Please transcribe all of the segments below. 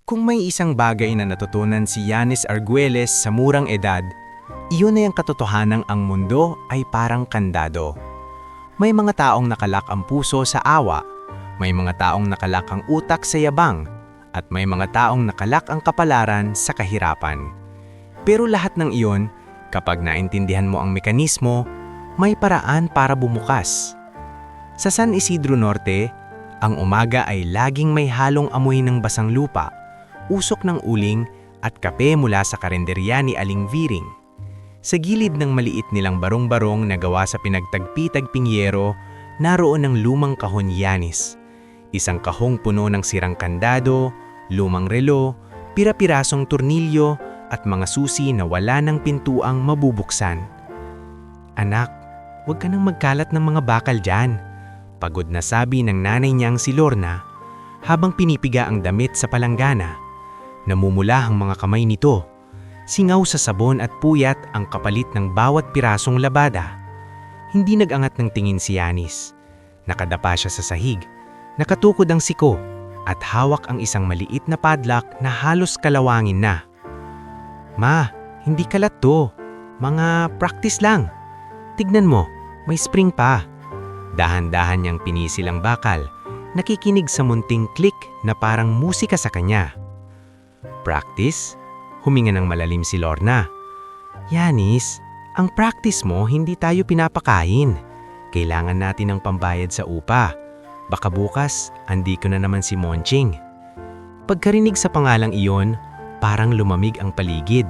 Kung may isang bagay na natutunan si Yanis Arguelles sa murang edad, iyon na yung katotohanang ang mundo ay parang kandado. May mga taong nakalak ang puso sa awa, may mga taong nakalak ang utak sa yabang, at may mga taong nakalak ang kapalaran sa kahirapan. Pero lahat ng iyon, kapag naintindihan mo ang mekanismo, may paraan para bumukas. Sa San Isidro Norte, ang umaga ay laging may halong amoy ng basang lupa, usok ng uling at kape mula sa karenderya ni Aling Viring. Sa gilid ng maliit nilang barong-barong na gawa sa pinagtagpi-tagping yero, naroon ang lumang kahon Yanis. Isang kahong puno ng sirang kandado, lumang relo, pira-pirasong turnilyo at mga susi na wala ng pintuang mabubuksan. "Anak, huwag ka nang magkalat ng mga bakal dyan," pagod na sabi ng nanay niyang si Lorna habang pinipiga ang damit sa palanggana. Namumula ang mga kamay nito. Singaw sa sabon at puyat ang kapalit ng bawat pirasong labada. Hindi nag-angat ng tingin si Yanis. Nakadapa siya sa sahig, nakatukod ang siko, at hawak ang isang maliit na padlock na halos kalawangin na. "Ma, hindi kalat to. Mga practice lang. Tignan mo, may spring pa." Dahan-dahan niyang pinisil ang bakal, nakikinig sa munting click na parang musika sa kanya. "Practice?" Huminga ng malalim si Lorna. "Yanis, ang practice mo hindi tayo pinapakain. Kailangan natin ng pambayad sa upa. Baka bukas, andi ko na naman si Monching." Pagkarinig sa pangalang iyon, parang lumamig ang paligid.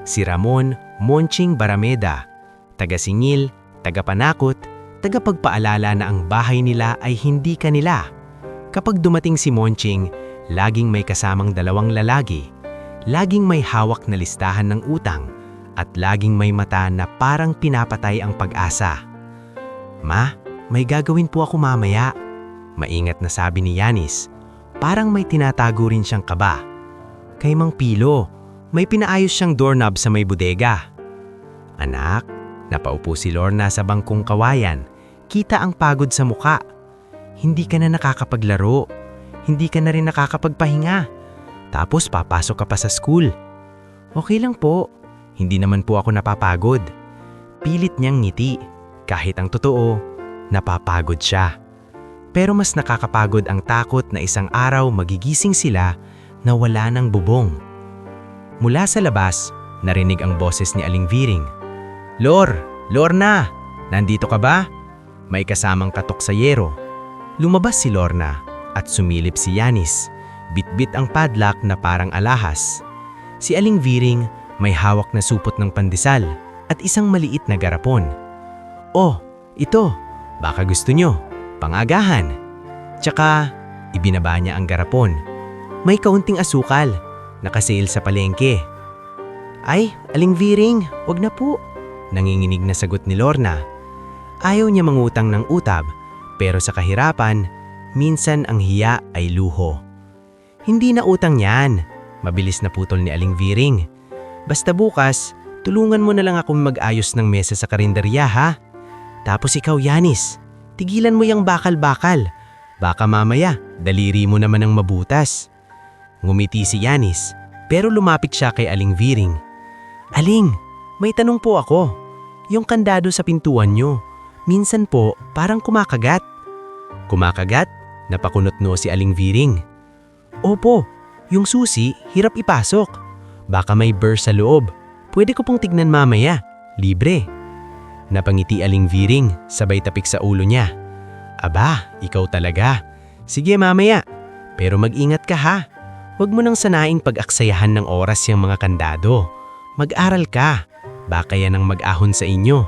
Si Ramon Monching Barameda, taga-singil, taga-panakot, taga-pagpaalala na ang bahay nila ay hindi kanila. Kapag dumating si Monching, laging may kasamang dalawang lalaki, laging may hawak na listahan ng utang, at laging may mata na parang pinapatay ang pag-asa. "Ma, may gagawin po ako mamaya," maingat na sabi ni Yanis. Parang may tinatago rin siyang kaba. "Kay Mang Pilo, may pinaayos siyang doorknob sa may bodega." "Anak," napaupo si Lorna sa bangkong kawayan. Kita ang pagod sa muka. "Hindi ka na nakakapaglaro. Hindi ka na rin nakakapagpahinga. Tapos papasok ka pa sa school." "Okay lang po. Hindi naman po ako napapagod." Pilit niyang ngiti. Kahit ang totoo, napapagod siya. Pero mas nakakapagod ang takot na isang araw magigising sila na wala ng bubong. Mula sa labas, narinig ang boses ni Aling Viring. Lorna! Nandito ka ba?" May kasamang katok sa yero. Lumabas si Lorna at sumilip si Yanis. Bitbit ang padlock na parang alahas. Si Aling Viring may hawak na supot ng pandesal at isang maliit na garapon. "Oh, ito, baka gusto nyo, pangagahan." Tsaka, ibinaba niya ang garapon. "May kaunting asukal, nakasale sa palengke." "Ay, Aling Viring, wag na po," nanginginig na sagot ni Lorna. Ayaw niya mangutang ng utab, pero sa kahirapan, minsan ang hiya ay luho. "Hindi na utang yan," mabilis na putol ni Aling Viring. "Basta bukas, tulungan mo na lang akong mag-ayos ng mesa sa karinderya, ha? Tapos ikaw, Yanis, tigilan mo yung bakal-bakal. Baka mamaya, daliri mo naman ang mabutas." Ngumiti si Yanis, pero lumapit siya kay Aling Viring. "Aling, may tanong po ako. Yung kandado sa pintuan nyo, minsan po parang kumakagat." "Kumakagat?" Napakunot-no si Aling Viring. "Opo, yung susi hirap ipasok. Baka may burr sa loob. Pwede ko pong tignan mamaya. Libre." Napangiti Aling Viring, sabay tapik sa ulo niya. "Aba, ikaw talaga. Sige mamaya. Pero mag-ingat ka, ha. Huwag mo nang sanaing pag-aksayahan ng oras yung mga kandado. Mag-aral ka. Baka yan ang mag-ahon sa inyo."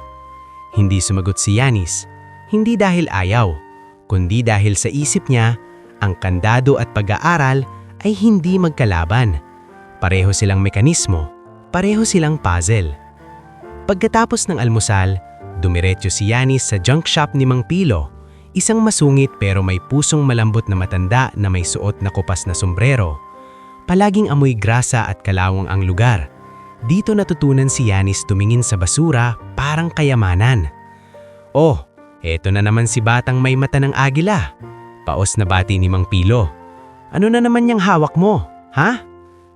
Hindi sumagot si Yanis. Hindi dahil ayaw, kundi dahil sa isip niya, ang kandado at pag-aaral ay hindi magkalaban. Pareho silang mekanismo, pareho silang puzzle. Pagkatapos ng almusal, dumiretso si Yanis sa junk shop ni Mang Pilo, isang masungit pero may pusong malambot na matanda na may suot na kupas na sombrero. Palaging amoy grasa at kalawang ang lugar. Dito natutunan si Yanis tumingin sa basura parang kayamanan. "Oh, eto na naman si batang may mata ng agila." Paos na bati ni Mang Pilo. "Ano na naman yung hawak mo?" Ha?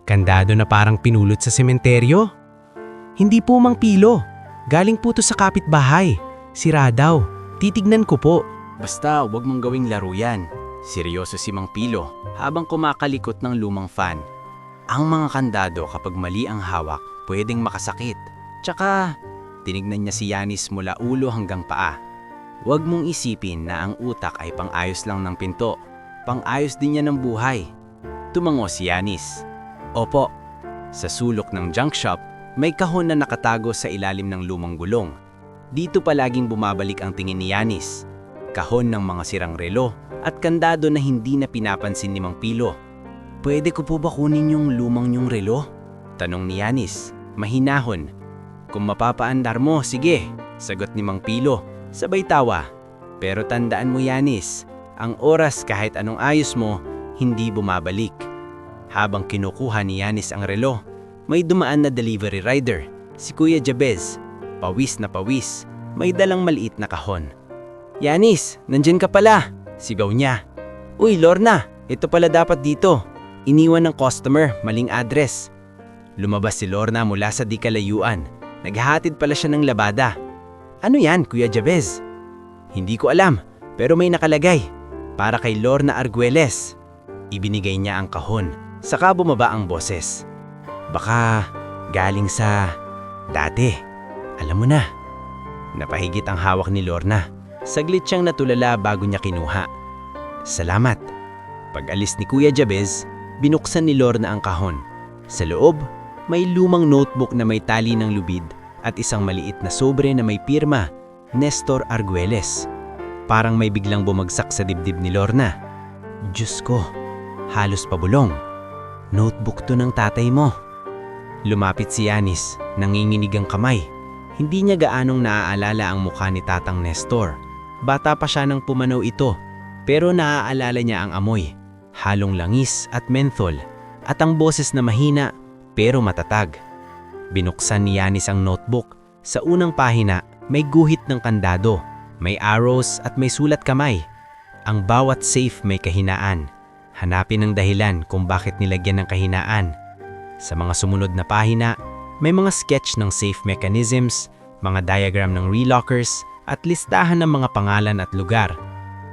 Kandado na parang pinulot sa sementeryo? Hindi po, Mang Pilo. Galing po to sa kapitbahay. Sira daw. Titignan ko po. Basta, wag mong gawing laro yan. Seryoso si Mang Pilo habang kumakalikot ng lumang fan. Ang mga kandado kapag mali ang hawak, pwedeng makasakit. Tsaka, tinignan niya si Yanis mula ulo hanggang paa. Huwag mong isipin na ang utak ay pang-ayos lang ng pinto. Pang-ayos din niya ng buhay. Tumango si Yanis. Opo, sa sulok ng junk shop, may kahon na nakatago sa ilalim ng lumang gulong. Dito palaging bumabalik ang tingin ni Yanis. Kahon ng mga sirang relo at kandado na hindi na pinapansin ni Mang Pilo. Pwede ko po ba kunin yung lumang niyong relo? Tanong ni Yanis, mahinahon. Kung mapapaandar mo, sige, sagot ni Mang Pilo, sabay tawa. Pero tandaan mo Yanis, ang oras kahit anong ayos mo, hindi bumabalik. Habang kinukuha ni Yanis ang relo, may dumaan na delivery rider, si Kuya Jabez. Pawis na pawis, may dalang maliit na kahon. Yanis, nandyan ka pala, sigaw niya. Uy Lorna, ito pala dapat dito. Iniwan ng customer, maling address. Lumabas si Lorna mula sa di kalayuan. Naghahatid pala siya ng labada. Ano yan, Kuya Jabez? Hindi ko alam, pero may nakalagay. Para kay Lorna Arguelles. Ibinigay niya ang kahon, saka bumaba ang boses. Baka galing sa dati. Alam mo na. Napahigit ang hawak ni Lorna. Saglit siyang natulala bago niya kinuha. Salamat. Pag-alis ni Kuya Jabez, binuksan ni Lorna ang kahon. Sa loob, may lumang notebook na may tali ng lubid at isang maliit na sobre na may pirma, Nestor Arguelles. Parang may biglang bumagsak sa dibdib ni Lorna. Diyos ko, halos pabulong. Notebook to ng tatay mo. Lumapit si Yanis, nanginginig ang kamay. Hindi niya gaanong naaalala ang mukha ni Tatang Nestor. Bata pa siya nang pumanaw ito, pero naaalala niya ang amoy, halong langis at menthol, at ang boses na mahina pero matatag. Binuksan ni Yanis ang notebook. Sa unang pahina, may guhit ng kandado, may arrows at may sulat kamay. Ang bawat safe may kahinaan. Hanapin ang dahilan kung bakit nilagyan ng kahinaan. Sa mga sumunod na pahina, may mga sketch ng safe mechanisms, mga diagram ng relockers, at listahan ng mga pangalan at lugar.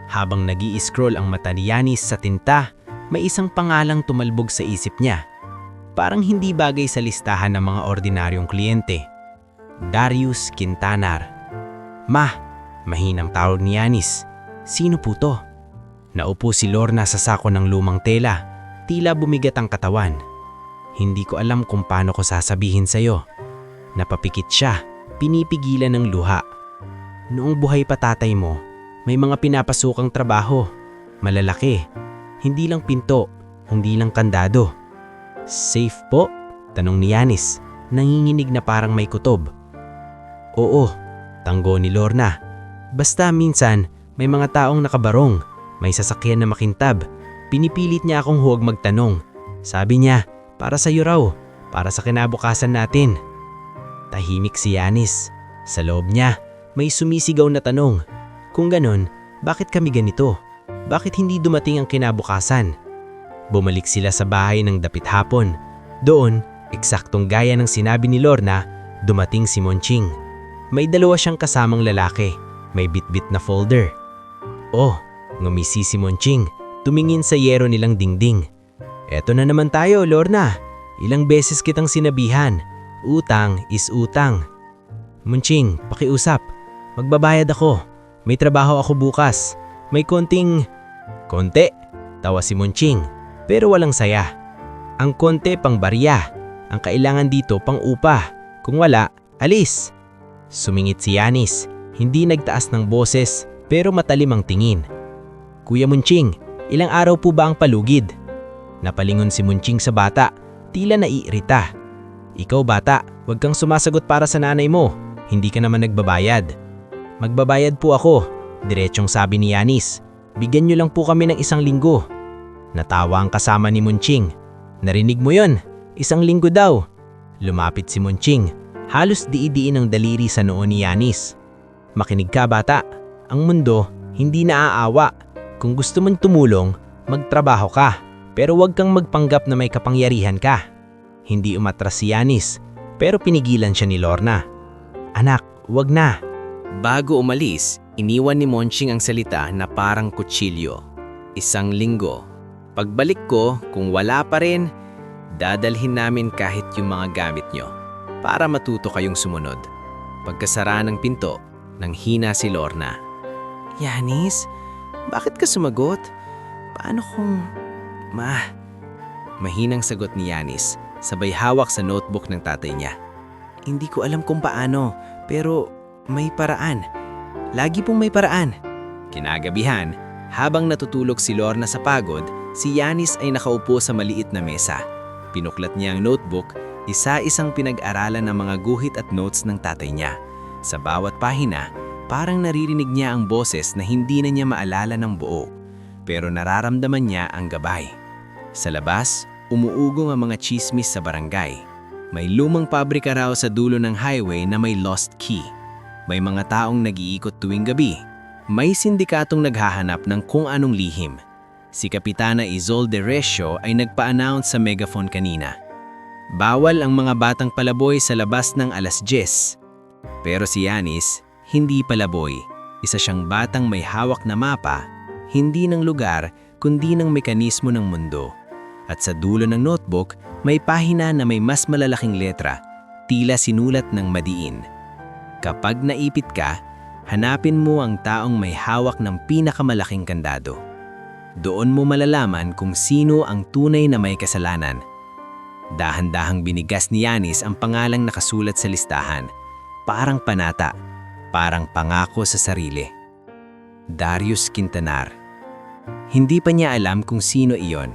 Habang nag-i-scroll ang mata ni Yanis sa tinta, may isang pangalang tumalbog sa isip niya. Parang hindi bagay sa listahan ng mga ordinaryong kliyente. Darius Quintanar. Mahinang tawag ni Yanis. Sino po to? Naupo si Lorna sa sako ng lumang tela. Tila bumigat ang katawan. Hindi ko alam kung paano ko sasabihin sa'yo. Napapikit siya, pinipigilan ng luha. Noong buhay pa tatay mo, may mga pinapasukang trabaho. Malalaki. Hindi lang pinto, hindi lang kandado. Safe po? Tanong ni Yanis, nanginginig na parang may kutob. Oo, tanggo ni Lorna. Basta minsan, may mga taong nakabarong, may sasakyan na makintab. Pinipilit niya akong huwag magtanong. Sabi niya, para sa iyo raw, para sa kinabukasan natin. Tahimik si Yanis. Sa loob niya, may sumisigaw na tanong. Kung ganon, bakit kami ganito? Bakit hindi dumating ang kinabukasan? Bumalik sila sa bahay ng dapit hapon. Doon, eksaktong gaya ng sinabi ni Lorna, dumating si Monching. May dalawa siyang kasamang lalaki. May bitbit na folder. Oh, ngumisi si Monching. Tumingin sa yero nilang dingding. Eto na naman tayo, Lorna. Ilang beses kitang sinabihan. Utang is utang. Monching, pakiusap. Magbabayad ako. May trabaho ako bukas. May konti. Tawa si Monching. Pero walang saya. Ang konti pang barya. Ang kailangan dito pang upa. Kung wala, alis. Sumingit si Yanis. Hindi nagtaas ng boses pero matalim ang tingin. Kuya Monching, ilang araw po ba ang palugid? Napalingon si Monching sa bata. Tila naiirita. Ikaw bata, huwag kang sumasagot para sa nanay mo. Hindi ka naman nagbabayad. Magbabayad po ako, diretsong sabi ni Yanis. Bigyan niyo lang po kami ng 1 linggo. Natawa ang kasama ni Monching. Narinig mo yon? 1 linggo daw. Lumapit si Monching. Halos diidiin ang daliri sa noo ni Yanis. Makinig ka bata. Ang mundo hindi naaawa. Kung gusto mong tumulong, magtrabaho ka. Pero huwag kang magpanggap na may kapangyarihan ka. Hindi umatras si Yanis, pero pinigilan siya ni Lorna. Anak, huwag na. Bago umalis, iniwan ni Monching ang salita na parang kutsilyo. 1 linggo. Pagbalik ko, kung wala pa rin, dadalhin namin kahit yung mga gamit nyo para matuto kayong sumunod. Pagkasara ng pinto, nang hina si Lorna. Yanis, bakit ka sumagot? Paano kung... Mahinang sagot ni Yanis, sabay hawak sa notebook ng tatay niya. Hindi ko alam kung paano, pero may paraan. Lagi pong may paraan. Kinagabihan, habang natutulog si Lorna sa pagod, si Yanis ay nakaupo sa maliit na mesa. Pinuklat niya ang notebook, isa-isang pinag-aralan ng mga guhit at notes ng tatay niya. Sa bawat pahina, parang naririnig niya ang boses na hindi na niya maalala ng buo, pero nararamdaman niya ang gabay. Sa labas, umuugong ang mga chismis sa barangay. May lumang pabrika raw sa dulo ng highway na may lost key. May mga taong nag-iikot tuwing gabi. May sindikatong naghahanap ng kung anong lihim. Si Kapitana Isolde Recio ay nagpa-announce sa megaphone kanina. Bawal ang mga batang palaboy sa labas ng 10:00. Pero si Yanis, hindi palaboy. Isa siyang batang may hawak na mapa, hindi ng lugar, kundi ng mekanismo ng mundo. At sa dulo ng notebook, may pahina na may mas malalaking letra, tila sinulat ng madiin. Kapag naipit ka, hanapin mo ang taong may hawak ng pinakamalaking kandado. Doon mo malalaman kung sino ang tunay na may kasalanan. Dahan-dahang binigas ni Yanis ang pangalang nakasulat sa listahan. Parang panata, parang pangako sa sarili. Darius Quintanar. Hindi pa niya alam kung sino iyon.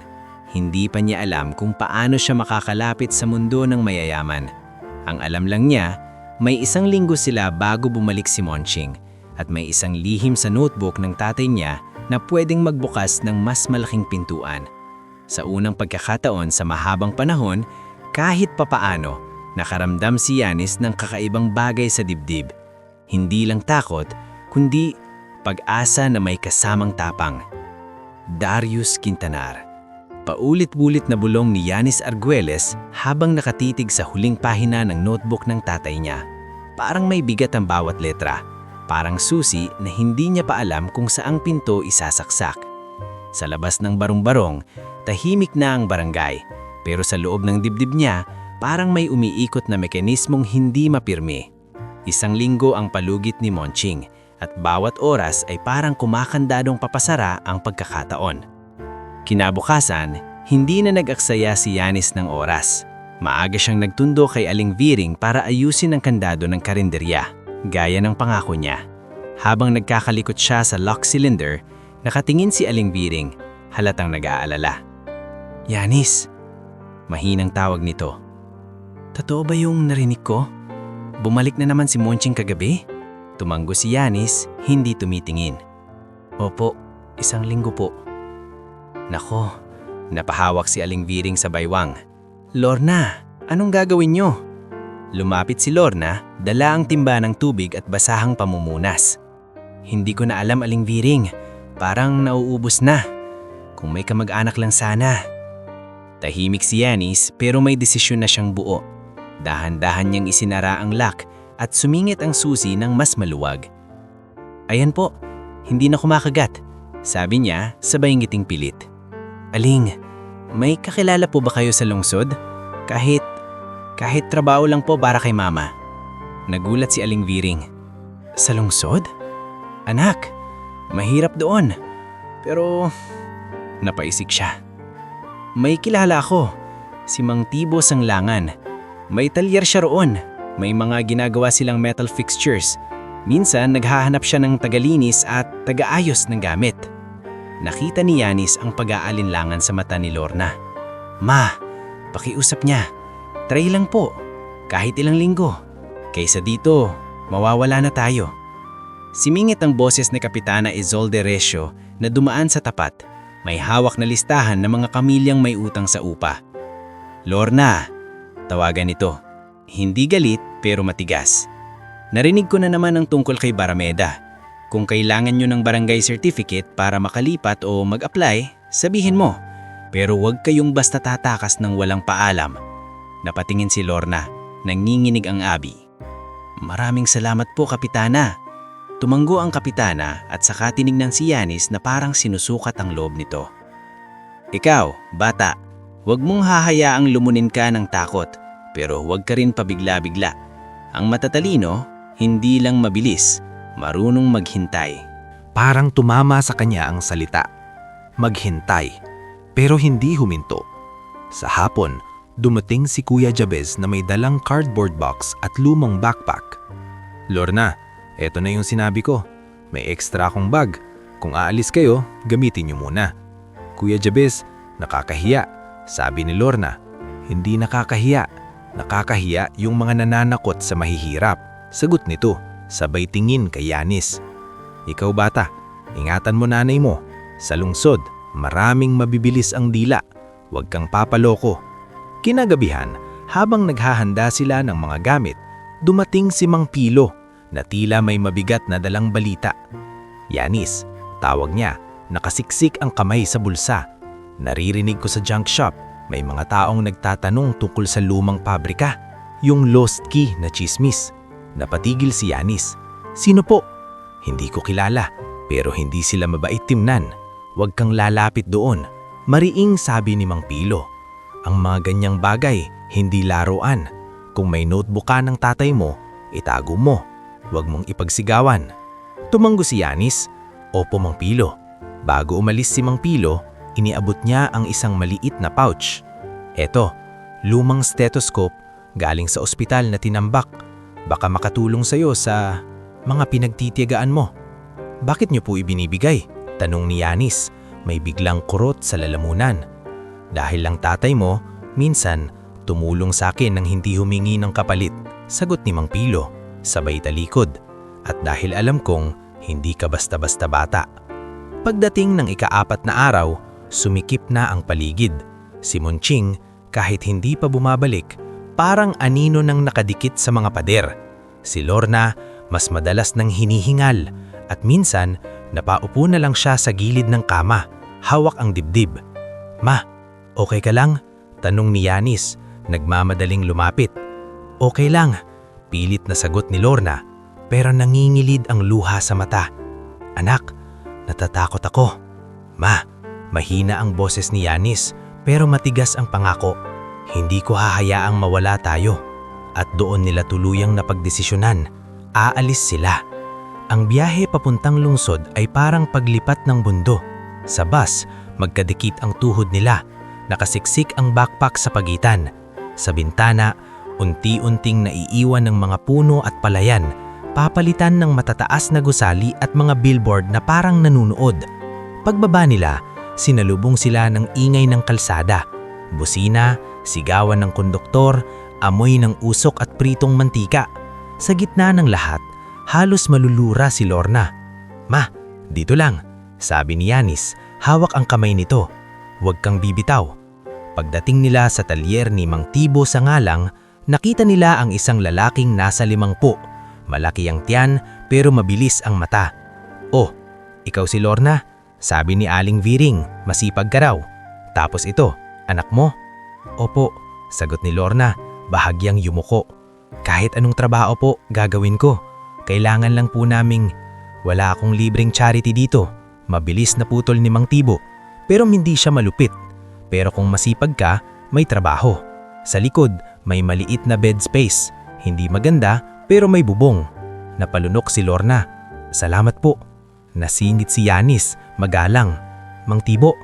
Hindi pa niya alam kung paano siya makakalapit sa mundo ng mayayaman. Ang alam lang niya, may 1 linggo sila bago bumalik si Monching at may isang lihim sa notebook ng tatay niya na pwedeng magbukas ng mas malaking pintuan. Sa unang pagkakataon sa mahabang panahon, kahit papaano, nakaramdam si Yanis ng kakaibang bagay sa dibdib. Hindi lang takot, kundi pag-asa na may kasamang tapang. Darius Quintanar. Paulit-ulit na bulong ni Yanis Arguelles habang nakatitig sa huling pahina ng notebook ng tatay niya. Parang may bigat ang bawat letra. Parang susi na hindi niya pa alam kung saang pinto isasaksak. Sa labas ng barong-barong, tahimik na ang barangay. Pero sa loob ng dibdib niya, parang may umiikot na mekanismong hindi mapirmi. 1 linggo ang palugit ni Monching at bawat oras ay parang kumakandadong papasara ang pagkakataon. Kinabukasan, hindi na nag-aksaya si Yanis ng oras. Maaga siyang nagtundo kay Aling Viring para ayusin ang kandado ng karinderya, gaya ng pangako niya. Habang nagkakalikot siya sa lock cylinder, nakatingin si Aling Viring, halatang nag-aalala. Yanis, mahinang tawag nito. Totoo ba yung narinig ko? Bumalik na naman si Monching kagabi? Tumanggo si Yanis, hindi tumitingin. Opo, 1 linggo po. Nako, napahawak si Aling Viring sa baywang. Lorna, anong gagawin niyo? Lumapit si Lorna, dala ang timba ng tubig at basahang pamumunas. Hindi ko na alam, Aling Viring. Parang nauubos na. Kung may kamag-anak lang sana. Tahimik si Yanis pero may desisyon na siyang buo. Dahan-dahan niyang isinara ang lock at sumingit ang susi ng mas maluwag. Ayan po, hindi na kumakagat, sabi niya sabay ngiting pilit. Aling, may kakilala po ba kayo sa lungsod? Kahit trabaho lang po para kay mama. Nagulat si Aling Viring. Sa lungsod? Anak, mahirap doon. Pero napaisik siya. May kilala ako, si Mang Tibo Sanglangan. May talyer siya roon. May mga ginagawa silang metal fixtures. Minsan naghahanap siya ng tagalinis at tagaayos ng gamit. Nakita ni Yanis ang pag-aalinlangan sa mata ni Lorna. Ma, pakiusap niya. Try lang po, kahit ilang linggo. Kaysa dito, mawawala na tayo. Simingit ang boses ni Kapitana Isolde Recio na dumaan sa tapat. May hawak na listahan ng mga kamilyang may utang sa upa. Lorna, tawagan ito. Hindi galit pero matigas. Narinig ko na naman ang tungkol kay Barameda. Kung kailangan nyo ng barangay certificate para makalipat o mag-apply, sabihin mo. Pero huwag kayong basta tatakas ng walang paalam. Napatingin si Lorna, nanginginig ang Abby. Maraming salamat po, Kapitana. Tumanggo ang kapitana at saka tinignan si Yanis na parang sinusukat ang loob nito. Ikaw, bata, huwag mong hahayaang lumunin ka ng takot, pero huwag ka rin pabigla-bigla. Ang matatalino, hindi lang mabilis, marunong maghintay. Parang tumama sa kanya ang salita. Maghintay, pero hindi huminto. Sa hapon, dumating si Kuya Jabez na may dalang cardboard box at lumang backpack. Lorna, eto na yung sinabi ko. May extra akong bag. Kung aalis kayo, gamitin niyo muna. Kuya Jabez, nakakahiya. Sabi ni Lorna. Hindi nakakahiya. Nakakahiya yung mga nananakot sa mahihirap. Sagot nito, sabay tingin kay Yanis. Ikaw bata, ingatan mo nanay mo. Sa lungsod, maraming mabibilis ang dila. Huwag kang papaloko. Kinagabihan, habang naghahanda sila ng mga gamit, dumating si Mang Pilo na tila may mabigat na dalang balita. Yanis, tawag niya, nakasiksik ang kamay sa bulsa. Naririnig ko sa junk shop, may mga taong nagtatanong tungkol sa lumang pabrika, yung lost key na chismis. Napatigil si Yanis. Sino po? Hindi ko kilala, pero hindi sila mabait timnan. Huwag kang lalapit doon. Mariing sabi ni Mang Pilo. Ang mga ganyang bagay, hindi laruan. Kung may notebook ka ng tatay mo, itago mo. Huwag mong ipagsigawan. Tumanggo si Yanis. Opo, Mang Pilo. Bago umalis si Mang Pilo, iniabot niya ang isang maliit na pouch. Eto, lumang stethoscope galing sa ospital na tinambak. Baka makatulong sa'yo sa mga pinagtitiyagaan mo. Bakit niyo po ibinibigay? Tanong ni Yanis, may biglang kurot sa lalamunan. Dahil lang tatay mo, minsan, tumulong sa akin nang hindi humingi ng kapalit. Sagot ni Mang Pilo, sabay talikod. At dahil alam kong hindi ka basta-basta bata. Pagdating ng ika-4 na araw, sumikip na ang paligid. Si Monching, kahit hindi pa bumabalik, parang anino nang nakadikit sa mga pader. Si Lorna, mas madalas nang hinihingal at minsan napaupo na lang siya sa gilid ng kama, hawak ang dibdib. Ma, okay ka lang? Tanong ni Yanis, nagmamadaling lumapit. Okay lang, pilit na sagot ni Lorna, pero nangingilid ang luha sa mata. Anak, natatakot ako. Ma, mahina ang boses ni Yanis, pero matigas ang pangako. Hindi ko hahayaang mawala tayo. At doon nila tuluyang napagdesisyonan. Aalis sila. Ang biyahe papuntang lungsod ay parang paglipat ng mundo. Sa bus, magkadikit ang tuhod nila. Nakasiksik ang backpack sa pagitan. Sa bintana, unti-unting naiiwan ng mga puno at palayan, papalitan ng matataas na gusali at mga billboard na parang nanunood. Pagbaba nila, sinalubong sila ng ingay ng kalsada. Busina, sigawan ng konduktor, amoy ng usok at pritong mantika. Sa gitna ng lahat, halos malulura si Lorna. Ma, dito lang, sabi ni Yanis, hawak ang kamay nito. Huwag kang bibitaw. Pagdating nila sa talyer ni Mang Tibo sa Ngalang, nakita nila ang isang lalaking nasa 50. Malaki ang tiyan pero mabilis ang mata. Oh, ikaw si Lorna? Sabi ni Aling Viring, masipag ka raw. Tapos ito, anak mo? Opo, sagot ni Lorna, bahagyang yumuko. Kahit anong trabaho po, gagawin ko. Kailangan lang po naming, wala akong libreng charity dito. Mabilis na putol ni Mang Tibo, pero hindi siya malupit. Pero kung masipag ka, may trabaho. Sa likod, may maliit na bed space. Hindi maganda, pero may bubong. Napalunok si Lorna. Salamat po. Nasingit si Yanis, magalang. Mang Tibo,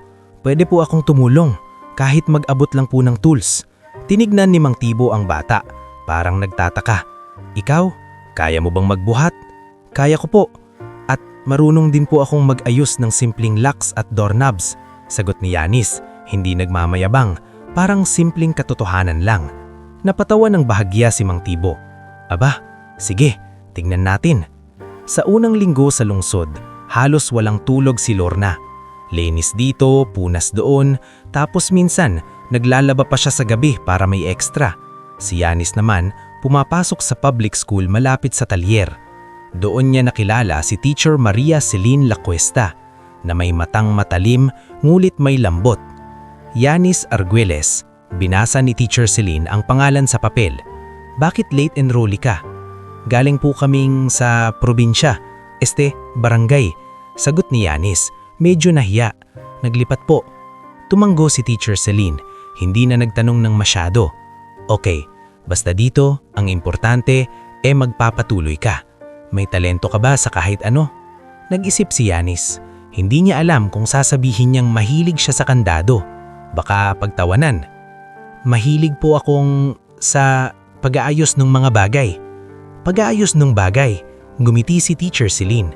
pwede po akong tumulong, kahit mag-abot lang po ng tools. Tinignan ni Mang Tibo ang bata, parang nagtataka. Ikaw, kaya mo bang magbuhat? Kaya ko po. At marunong din po akong mag-ayos ng simpleng locks at doorknobs. Sagot ni Yanis, hindi nagmamayabang, parang simpleng katotohanan lang. Napatawa ng bahagya si Mang Tibo. Aba, sige, tingnan natin. Sa unang linggo sa lungsod, halos walang tulog si Lorna. Linis dito, punas doon, tapos minsan naglalaba pa siya sa gabi para may extra. Si Yanis naman pumapasok sa public school malapit sa talyer. Doon niya nakilala si Teacher Maria Celine Lacuesta na may matang matalim ngulit may lambot. Yanis Arguelles, binasa ni Teacher Celine ang pangalan sa papel. Bakit late enrollee ka? Galing po kaming sa probinsya, barangay. Sagot ni Yanis, medyo nahiya. Naglipat po. Tumanggo si Teacher Celine, hindi na nagtanong ng masyado. Okay, basta dito, ang importante, magpapatuloy ka. May talento ka ba sa kahit ano? Nag-isip si Yanis. Hindi niya alam kung sasabihin niyang mahilig siya sa kandado. Baka pagtawanan. Mahilig po akong sa pag-aayos ng mga bagay. Pag-aayos ng bagay, ngumiti si Teacher Celine.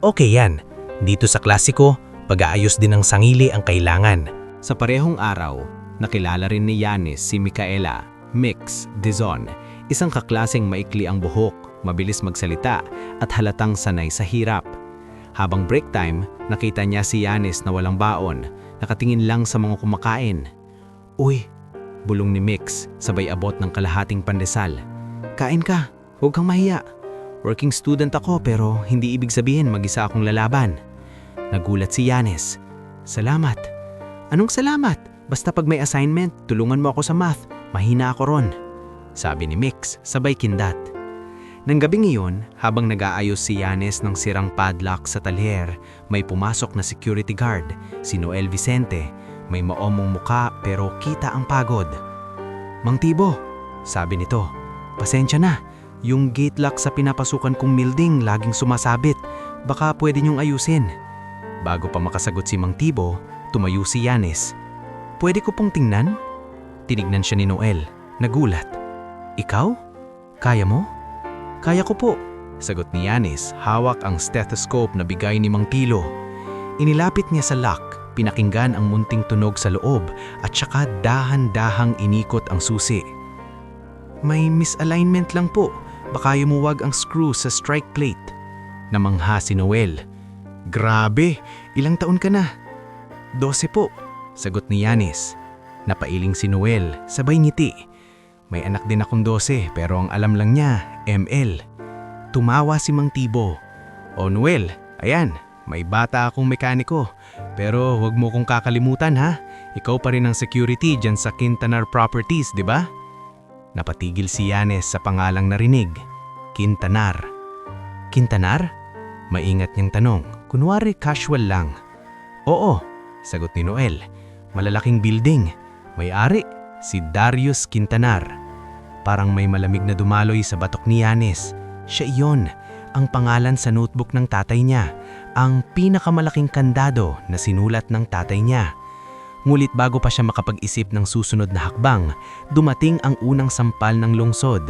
Okay yan. Dito sa klasiko, pag-aayos din ng sangili ang kailangan. Sa parehong araw, nakilala rin ni Yanis si Micaela, Mix, Dizon, isang kaklaseng maikli ang buhok, mabilis magsalita at halatang sanay sa hirap. Habang break time, nakita niya si Yanis na walang baon, nakatingin lang sa mga kumakain. Uy, bulong ni Mix, sabay abot ng kalahating pandesal. Kain ka, huwag kang mahiya. Working student ako pero hindi ibig sabihin mag-isa akong lalaban. Nagulat si Yanis. Salamat. Anong salamat? Basta pag may assignment, tulungan mo ako sa math. Mahina ako ron. Sabi ni Mix, sabay kindat. Nang gabing iyon, habang nag-aayos si Yanis ng sirang padlock sa talyer, may pumasok na security guard, si Noel Vicente. May maomong muka pero kita ang pagod. Mang Tibo, sabi nito, pasensya na. Yung gate lock sa pinapasukan kong building laging sumasabit. Baka pwede niyong ayusin. Bago pa makasagot si Mang Tibo, tumayo si Yanis. Pwede ko pong tingnan? Tinignan siya ni Noel. Nagulat. Ikaw? Kaya mo? Kaya ko po, sagot ni Yanis, hawak ang stethoscope na bigay ni Mang Tilo. Inilapit niya sa lock, pinakinggan ang munting tunog sa loob at saka dahan-dahang inikot ang susi. May misalignment lang po, baka yumuwag ang screw sa strike plate. Namangha si Noel. Grabe, ilang taon ka na? 12 po, sagot ni Yanis. Napailing si Noel, sabay ngiti. May anak din akong 12 pero ang alam lang niya, ML. Tumawa si Mang Tibo. O Noel, ayan, may bata akong mekaniko. Pero huwag mo kong kakalimutan ha. Ikaw pa rin ang security dyan sa Quintanar Properties, di ba? Napatigil si Yanis sa pangalang narinig. Quintanar. Quintanar? Maingat niyang tanong. Kunwari casual lang. Oo, sagot ni Noel. Malalaking building. May-ari, si Darius Quintanar. Parang may malamig na dumaloy sa batok ni Yanis. Siya iyon, ang pangalan sa notebook ng tatay niya. Ang pinakamalaking kandado na sinulat ng tatay niya. Ngulit bago pa siya makapag-isip ng susunod na hakbang, dumating ang unang sampal ng lungsod.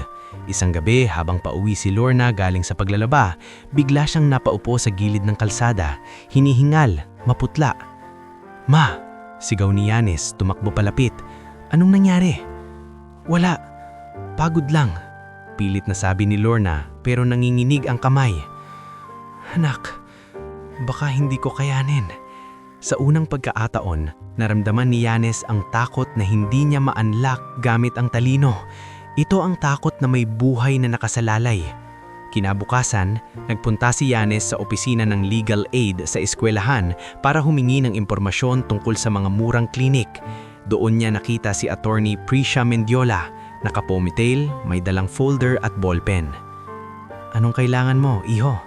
Isang gabi habang pauwi si Lorna galing sa paglalaba, bigla siyang napaupo sa gilid ng kalsada, hinihingal, maputla. Ma! Sigaw ni Yanis, tumakbo palapit. Anong nangyari? Wala. Pagod lang. Pilit na sabi ni Lorna pero nanginginig ang kamay. Anak, baka hindi ko kayanin. Sa unang pagkaataon, naramdaman ni Yanis ang takot na hindi niya ma-unlock gamit ang talino. Ito ang takot na may buhay na nakasalalay. Kinabukasan, nagpunta si Yanis sa opisina ng legal aid sa eskwelahan para humingi ng impormasyon tungkol sa mga murang klinik. Doon niya nakita si Attorney Prisha Mendiola, naka-ponytail, may dalang folder at ballpen. Anong kailangan mo, iho?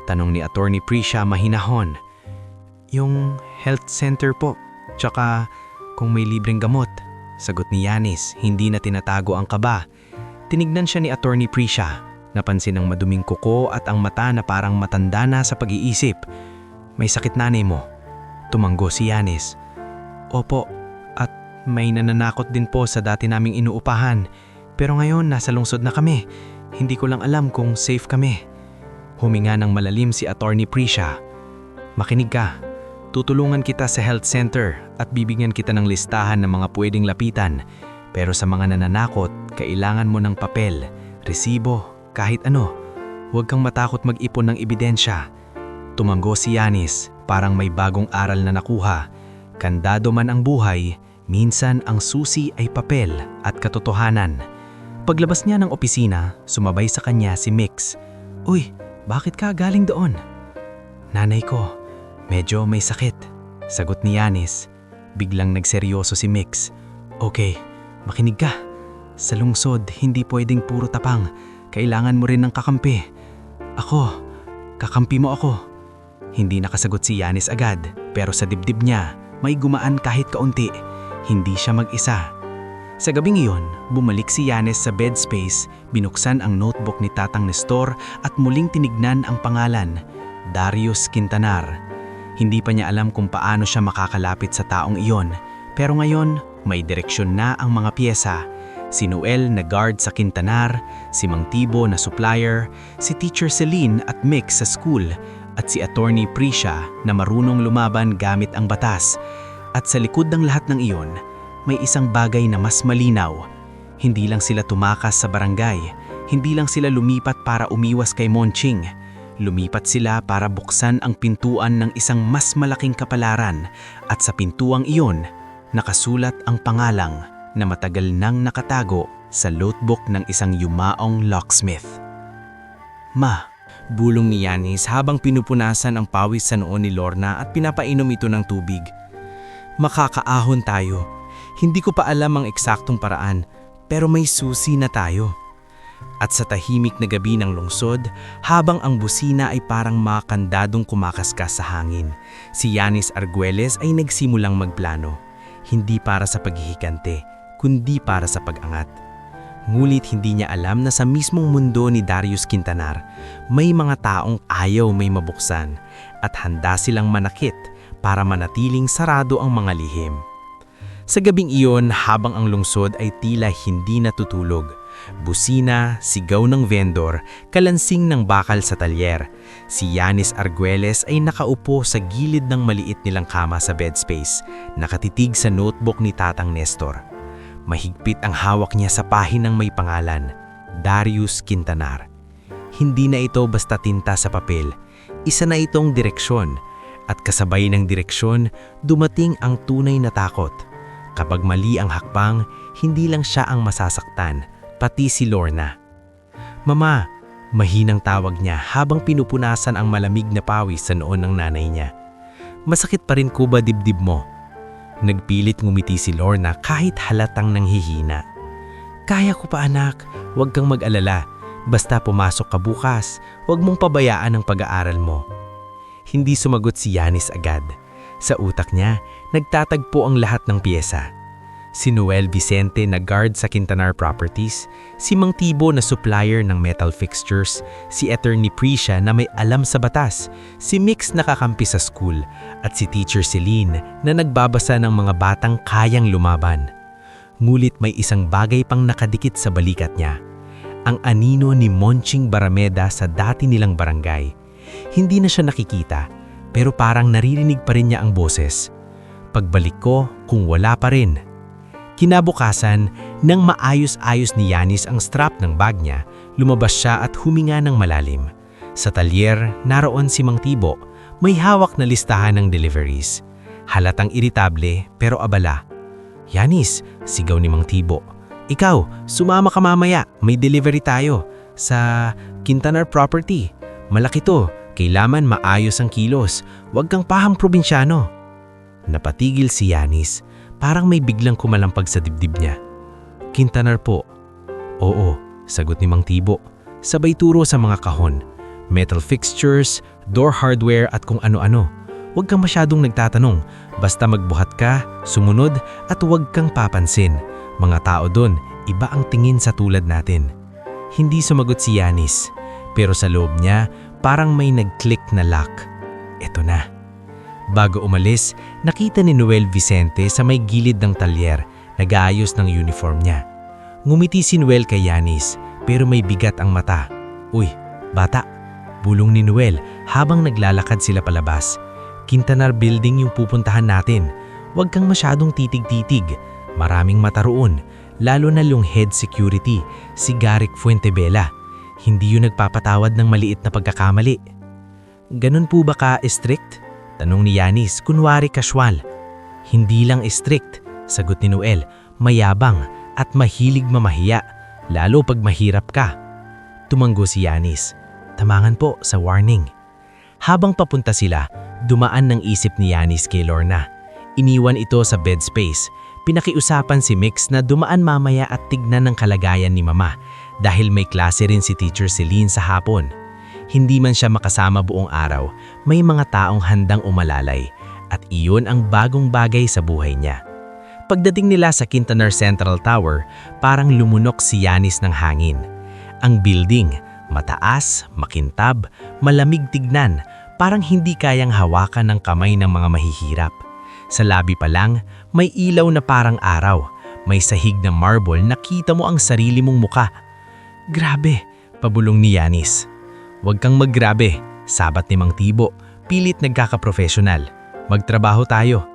Tanong ni Attorney Prisha mahinahon. Yung health center po, tsaka kung may libreng gamot. Sagot ni Yanis, hindi na tinatago ang kaba. Tinignan siya ni Attorney Prisha. Napansin ang maduming kuko at ang mata na parang matanda na sa pag-iisip. May sakit nanay mo. Tumanggo si Yanis. Opo, at may nananakot din po sa dati naming inuupahan. Pero ngayon nasa lungsod na kami. Hindi ko lang alam kung safe kami. Huminga ng malalim si Attorney Prisha. Makinig ka. Tutulungan kita sa health center at bibigyan kita ng listahan ng mga pwedeng lapitan. Pero sa mga nananakot, kailangan mo ng papel, resibo, kahit ano. Huwag kang matakot mag-ipon ng ebidensya. Tumanggo si Yanis, parang may bagong aral na nakuha. Kandado man ang buhay, minsan ang susi ay papel at katotohanan. Paglabas niya ng opisina, sumabay sa kanya si Mix. Uy, bakit ka galing doon? Nanay ko. Medyo may sakit, sagot ni Yanis. Biglang nagseryoso si Mix. Okay, makinig ka. Sa lungsod, hindi pwedeng puro tapang. Kailangan mo rin ng kakampi. Ako, kakampi mo ako. Hindi nakasagot si Yanis agad, pero sa dibdib niya, may gumaan kahit kaunti. Hindi siya mag-isa. Sa gabing iyon, bumalik si Yanis sa bed space, binuksan ang notebook ni Tatang Nestor at muling tinignan ang pangalan, Darius Quintanar. Hindi pa niya alam kung paano siya makakalapit sa taong iyon, pero ngayon may direksyon na ang mga piyesa. Si Noel na guard sa Quintanar, si Mang Tibo na supplier, si Teacher Celine at Mix sa school, at si Attorney Prisha na marunong lumaban gamit ang batas. At sa likod ng lahat ng iyon, may isang bagay na mas malinaw. Hindi lang sila tumakas sa barangay, hindi lang sila lumipat para umiwas kay Monching. Lumipat sila para buksan ang pintuan ng isang mas malaking kapalaran, at sa pintuang iyon, nakasulat ang pangalang na matagal nang nakatago sa notebook ng isang yumaong locksmith. Ma, bulong ni Yanis habang pinupunasan ang pawis sa noo ni Lorna at pinapainom ito ng tubig. Makakaahon tayo. Hindi ko pa alam ang eksaktong paraan, pero may susi na tayo. At sa tahimik na gabi ng lungsod, habang ang busina ay parang makandadong kumakaskas sa hangin, si Yanis Arguelles ay nagsimulang magplano. Hindi para sa paghihikante, kundi para sa pag-angat. Ngulit hindi niya alam na sa mismong mundo ni Darius Quintanar, may mga taong ayaw may mabuksan at handa silang manakit para manatiling sarado ang mga lihim. Sa gabing iyon, habang ang lungsod ay tila hindi natutulog, busina, sigaw ng vendor, kalansing ng bakal sa talyer, si Yanis Arguelles ay nakaupo sa gilid ng maliit nilang kama sa bed space, nakatitig sa notebook ni Tatang Nestor. Mahigpit ang hawak niya sa pahinang may pangalan, Darius Quintanar. Hindi na ito basta tinta sa papel, isa na itong direksyon, at kasabay ng direksyon, dumating ang tunay na takot. Kapag mali ang hakbang, hindi lang siya ang masasaktan, pati si Lorna. Mama, mahinang tawag niya habang pinupunasan ang malamig na pawis sa noon ng nanay niya. Masakit pa rin ko ba dibdib mo? Nagpilit ngumiti si Lorna kahit halatang nanghihina. Kaya ko pa anak, huwag kang mag-alala. Basta pumasok ka bukas, huwag mong pabayaan ang pag-aaral mo. Hindi sumagot si Yanis agad. Sa utak niya, nagtatagpo ang lahat ng piyesa. Si Noel Vicente na guard sa Quintanar Properties, si Mang Tibo na supplier ng metal fixtures, si Attorney Prisha na may alam sa batas, si Mix na kakampi sa school, at si Teacher Celine na nagbabasa ng mga batang kayang lumaban. Ngulit may isang bagay pang nakadikit sa balikat niya. Ang anino ni Monching Barameda sa dati nilang barangay. Hindi na siya nakikita, pero parang naririnig pa rin niya ang boses. Pagbalik ko, kung wala pa rin. Kinabukasan, nang maayos-ayos ni Yanis ang strap ng bag niya, lumabas siya at huminga ng malalim. Sa talyer, naroon si Mang Tibo, may hawak na listahan ng deliveries. Halatang iritable pero abala. Yanis, sigaw ni Mang Tibo. Ikaw, sumama ka mamaya, may delivery tayo. Sa Quintanar Property. Malaki to, kailangan maayos ang kilos, huwag kang pahang probinsyano. Napatigil si Yanis. Parang may biglang kumalampag sa dibdib niya. Quintanar po. Oo, sagot ni Mang Tibo. Sabay turo sa mga kahon. Metal fixtures, door hardware at kung ano-ano. Huwag kang masyadong nagtatanong. Basta magbuhat ka, sumunod at huwag kang papansin. Mga tao doon, iba ang tingin sa tulad natin. Hindi sumagot si Yanis. Pero sa loob niya, parang may nag-click na lock. Eto na. Bago umalis, nakita ni Noel Vicente sa may gilid ng talyer, nag-aayos ng uniform niya. Ngumiti si Noel kay Yanis, pero may bigat ang mata. Uy, bata, bulong ni Noel habang naglalakad sila palabas. Quintanar Building yung pupuntahan natin. Huwag kang masyadong titig-titig. Maraming mata roon, lalo na yung head security, si Garrick Fuentebela. Hindi yun nagpapatawad ng maliit na pagkakamali. Ganun po ba ka-strict? Tanong ni Yanis, kunwari casual. Hindi lang strict, sagot ni Noel, mayabang at mahilig mamahiya, lalo pag mahirap ka. Tumanggo si Yanis. Tamangan po sa warning. Habang papunta sila, dumaan ng isip ni Yanis kay Lorna. Iniwan ito sa bed space. Pinakiusapan si Mix na dumaan mamaya at tignan ng kalagayan ni Mama dahil may klase rin si Teacher Celine sa hapon. Hindi man siya makasama buong araw, may mga taong handang umalalay at iyon ang bagong bagay sa buhay niya. Pagdating nila sa Quintanar Central Tower, parang lumunok si Yanis ng hangin. Ang building, mataas, makintab, malamig tignan, parang hindi kayang hawakan ng kamay ng mga mahihirap. Sa labi pa lang, may ilaw na parang araw. May sahig na marble, nakita mo ang sarili mong muka. Grabe, pabulong ni Yanis. Huwag kang maggrabe, sabat ni Mang Tibo, pilit nagkakaprofesional. Magtrabaho tayo.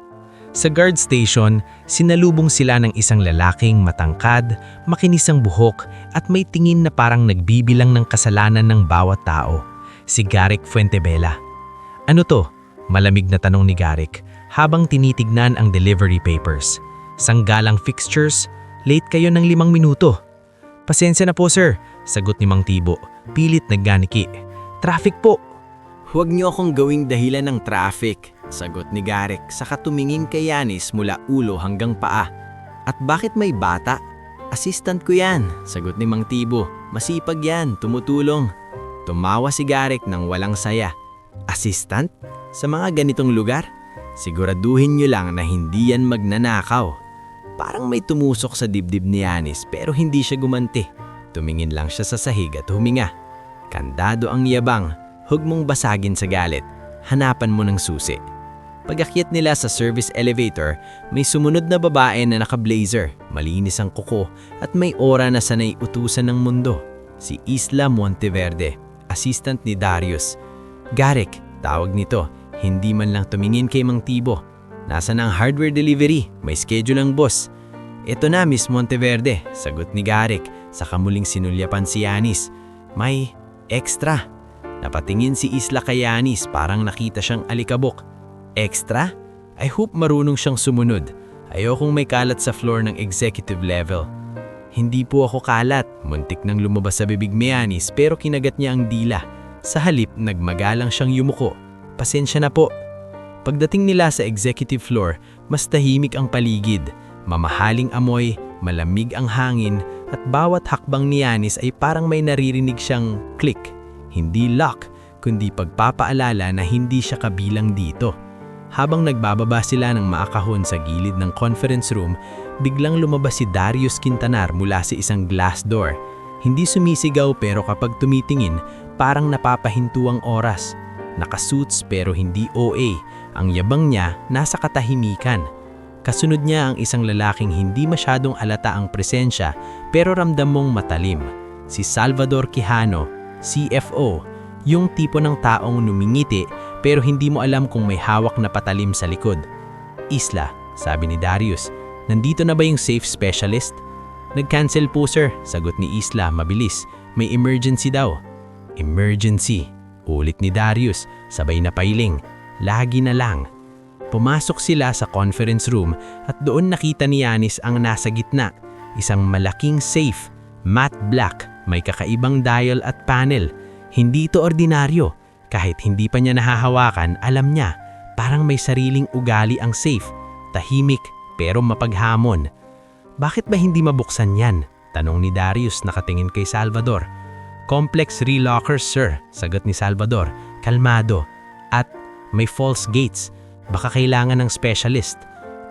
Sa guard station, sinalubong sila ng isang lalaking matangkad, makinis ang buhok at may tingin na parang nagbibilang ng kasalanan ng bawat tao. Si Garrick Fuentebella. Ano to? Malamig na tanong ni Garrick habang tinitignan ang delivery papers. Sanggalang fixtures, late kayo ng 5 minuto. Pasensya na po sir, sagot ni Mang Tibo, pilit nagganiki. Traffic po. Huwag niyo akong gawing dahilan ng traffic, sagot ni Garrick saka tumingin kay Yanis mula ulo hanggang paa. At bakit may bata? Assistant ko yan, sagot ni Mang Tibo. Masipag yan, tumutulong. Tumawa si Garrick nang walang saya. Assistant? Sa mga ganitong lugar? Siguraduhin niyo lang na hindi yan magnanakaw. Parang may tumusok sa dibdib ni Yanis pero hindi siya gumanti. Tumingin lang siya sa sahig at huminga. Kandado ang yabang, huwag mong basagin sa galit. Hanapan mo ng susi. Pag-akyat nila sa service elevator, may sumunod na babae na naka-blazer, malinis ang kuko at may aura na sanay utusan ng mundo. Si Isla Monteverde, assistant ni Darius. Garrick, tawag nito, hindi man lang tumingin kay Mang Tibo. Nasa na ang hardware delivery, may schedule ang boss. Ito na Miss Monteverde, sagot ni Garrick, saka muling sinulyapan si Yanis. May extra. Napatingin si Isla kay Yanis, parang nakita siyang alikabok. Extra? I hope marunong siyang sumunod. Ayokong may kalat sa floor ng executive level. Hindi po ako kalat, muntik nang lumabas sa bibig ni Yanis pero kinagat niya ang dila. Sa halip, nagmagalang siyang yumuko. Pasensya na po. Pagdating nila sa executive floor, mas tahimik ang paligid. Mamahaling amoy, malamig ang hangin, at bawat hakbang ni Yanis ay parang may naririnig siyang click. Hindi lock, kundi pagpapaalala na hindi siya kabilang dito. Habang nagbababa sila ng maakahon sa gilid ng conference room, biglang lumabas si Darius Quintanar mula sa isang glass door. Hindi sumisigaw pero kapag tumitingin, parang napapahinto ang oras. Nakasuits pero hindi OA, ang yabang niya nasa katahimikan. Kasunod niya ang isang lalaking hindi masyadong alata ang presensya pero ramdam mong matalim. Si Salvador Quijano, CFO, yung tipo ng taong numingiti pero hindi mo alam kung may hawak na patalim sa likod. Isla, sabi ni Darius, nandito na ba yung safe specialist? Nag-cancel po sir, sagot ni Isla mabilis. May emergency daw. Emergency, ulit ni Darius, sabay na pailing. Lagi na lang. Pumasok sila sa conference room at doon nakita ni Yanis ang nasa gitna. Isang malaking safe, matte black, may kakaibang dial at panel. Hindi ito ordinaryo. Kahit hindi pa niya nahahawakan, alam niya, parang may sariling ugali ang safe. Tahimik pero mapaghamon. Bakit ba hindi mabuksan yan? Tanong ni Darius nakatingin kay Salvador. Complex relockers sir, sagot ni Salvador, kalmado. At may false gates, baka kailangan ng specialist.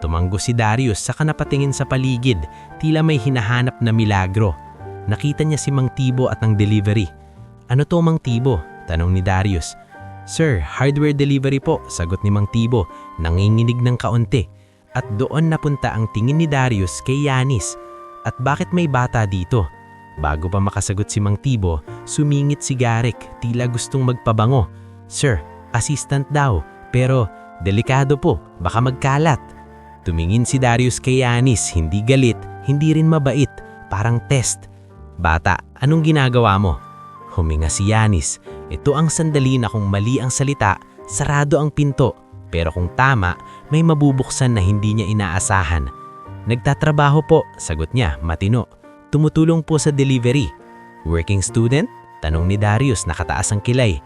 Tumanggo si Darius saka napatingin sa paligid, tila may hinahanap na milagro. Nakita niya si Mang Tibo at ang delivery. Ano to Mang Tibo? Tanong ni Darius. Sir, hardware delivery po, sagot ni Mang Tibo, nanginginig ng kaunti. At doon napunta ang tingin ni Darius kay Yanis. At bakit may bata dito? Bago pa makasagot si Mang Tibo, sumingit si Garrick, tila gustong magpabango. Sir, assistant daw, pero delikado po, baka magkalat. Tumingin si Darius kay Yanis, hindi galit, hindi rin mabait, parang test. Bata, anong ginagawa mo? Huminga si Yanis. Ito ang sandali na kung mali ang salita, sarado ang pinto. Pero kung tama, may mabubuksan na hindi niya inaasahan. Nagtatrabaho po, sagot niya, matino. Tumutulong po sa delivery. Working student? Tanong ni Darius, nakataas ang kilay.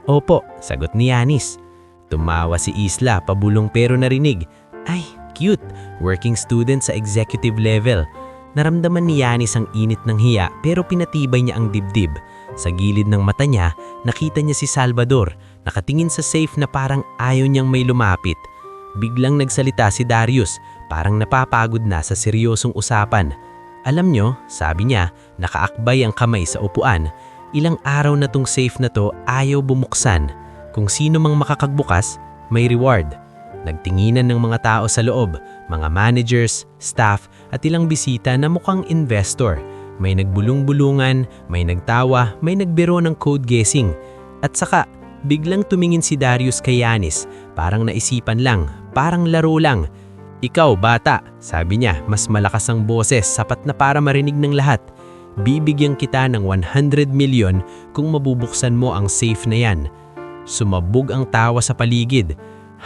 Opo, sagot ni Yanis. Tumawa si Isla, pabulong pero narinig. Ay, cute, working student sa executive level. Naramdaman ni Yanis ang init ng hiya pero pinatibay niya ang dibdib. Sa gilid ng mata niya, nakita niya si Salvador, nakatingin sa safe na parang ayaw niyang may lumapit. Biglang nagsalita si Darius, parang napapagod na sa seryosong usapan. Alam nyo, sabi niya, nakaakbay ang kamay sa upuan. Ilang araw na tong safe na to ayaw bumuksan. Kung sino mang makakagbukas, may reward. Nagtinginan ng mga tao sa loob, mga managers, staff at ilang bisita na mukhang investor. May nagbulong-bulungan, may nagtawa, may nagbiro ng code guessing. At saka, biglang tumingin si Darius kay Yanis, parang naisipan lang, parang laro lang. Ikaw, bata, sabi niya, mas malakas ang boses, sapat na para marinig ng lahat. Bibigyan kita ng 100 million kung mabubuksan mo ang safe na yan. Sumabog ang tawa sa paligid.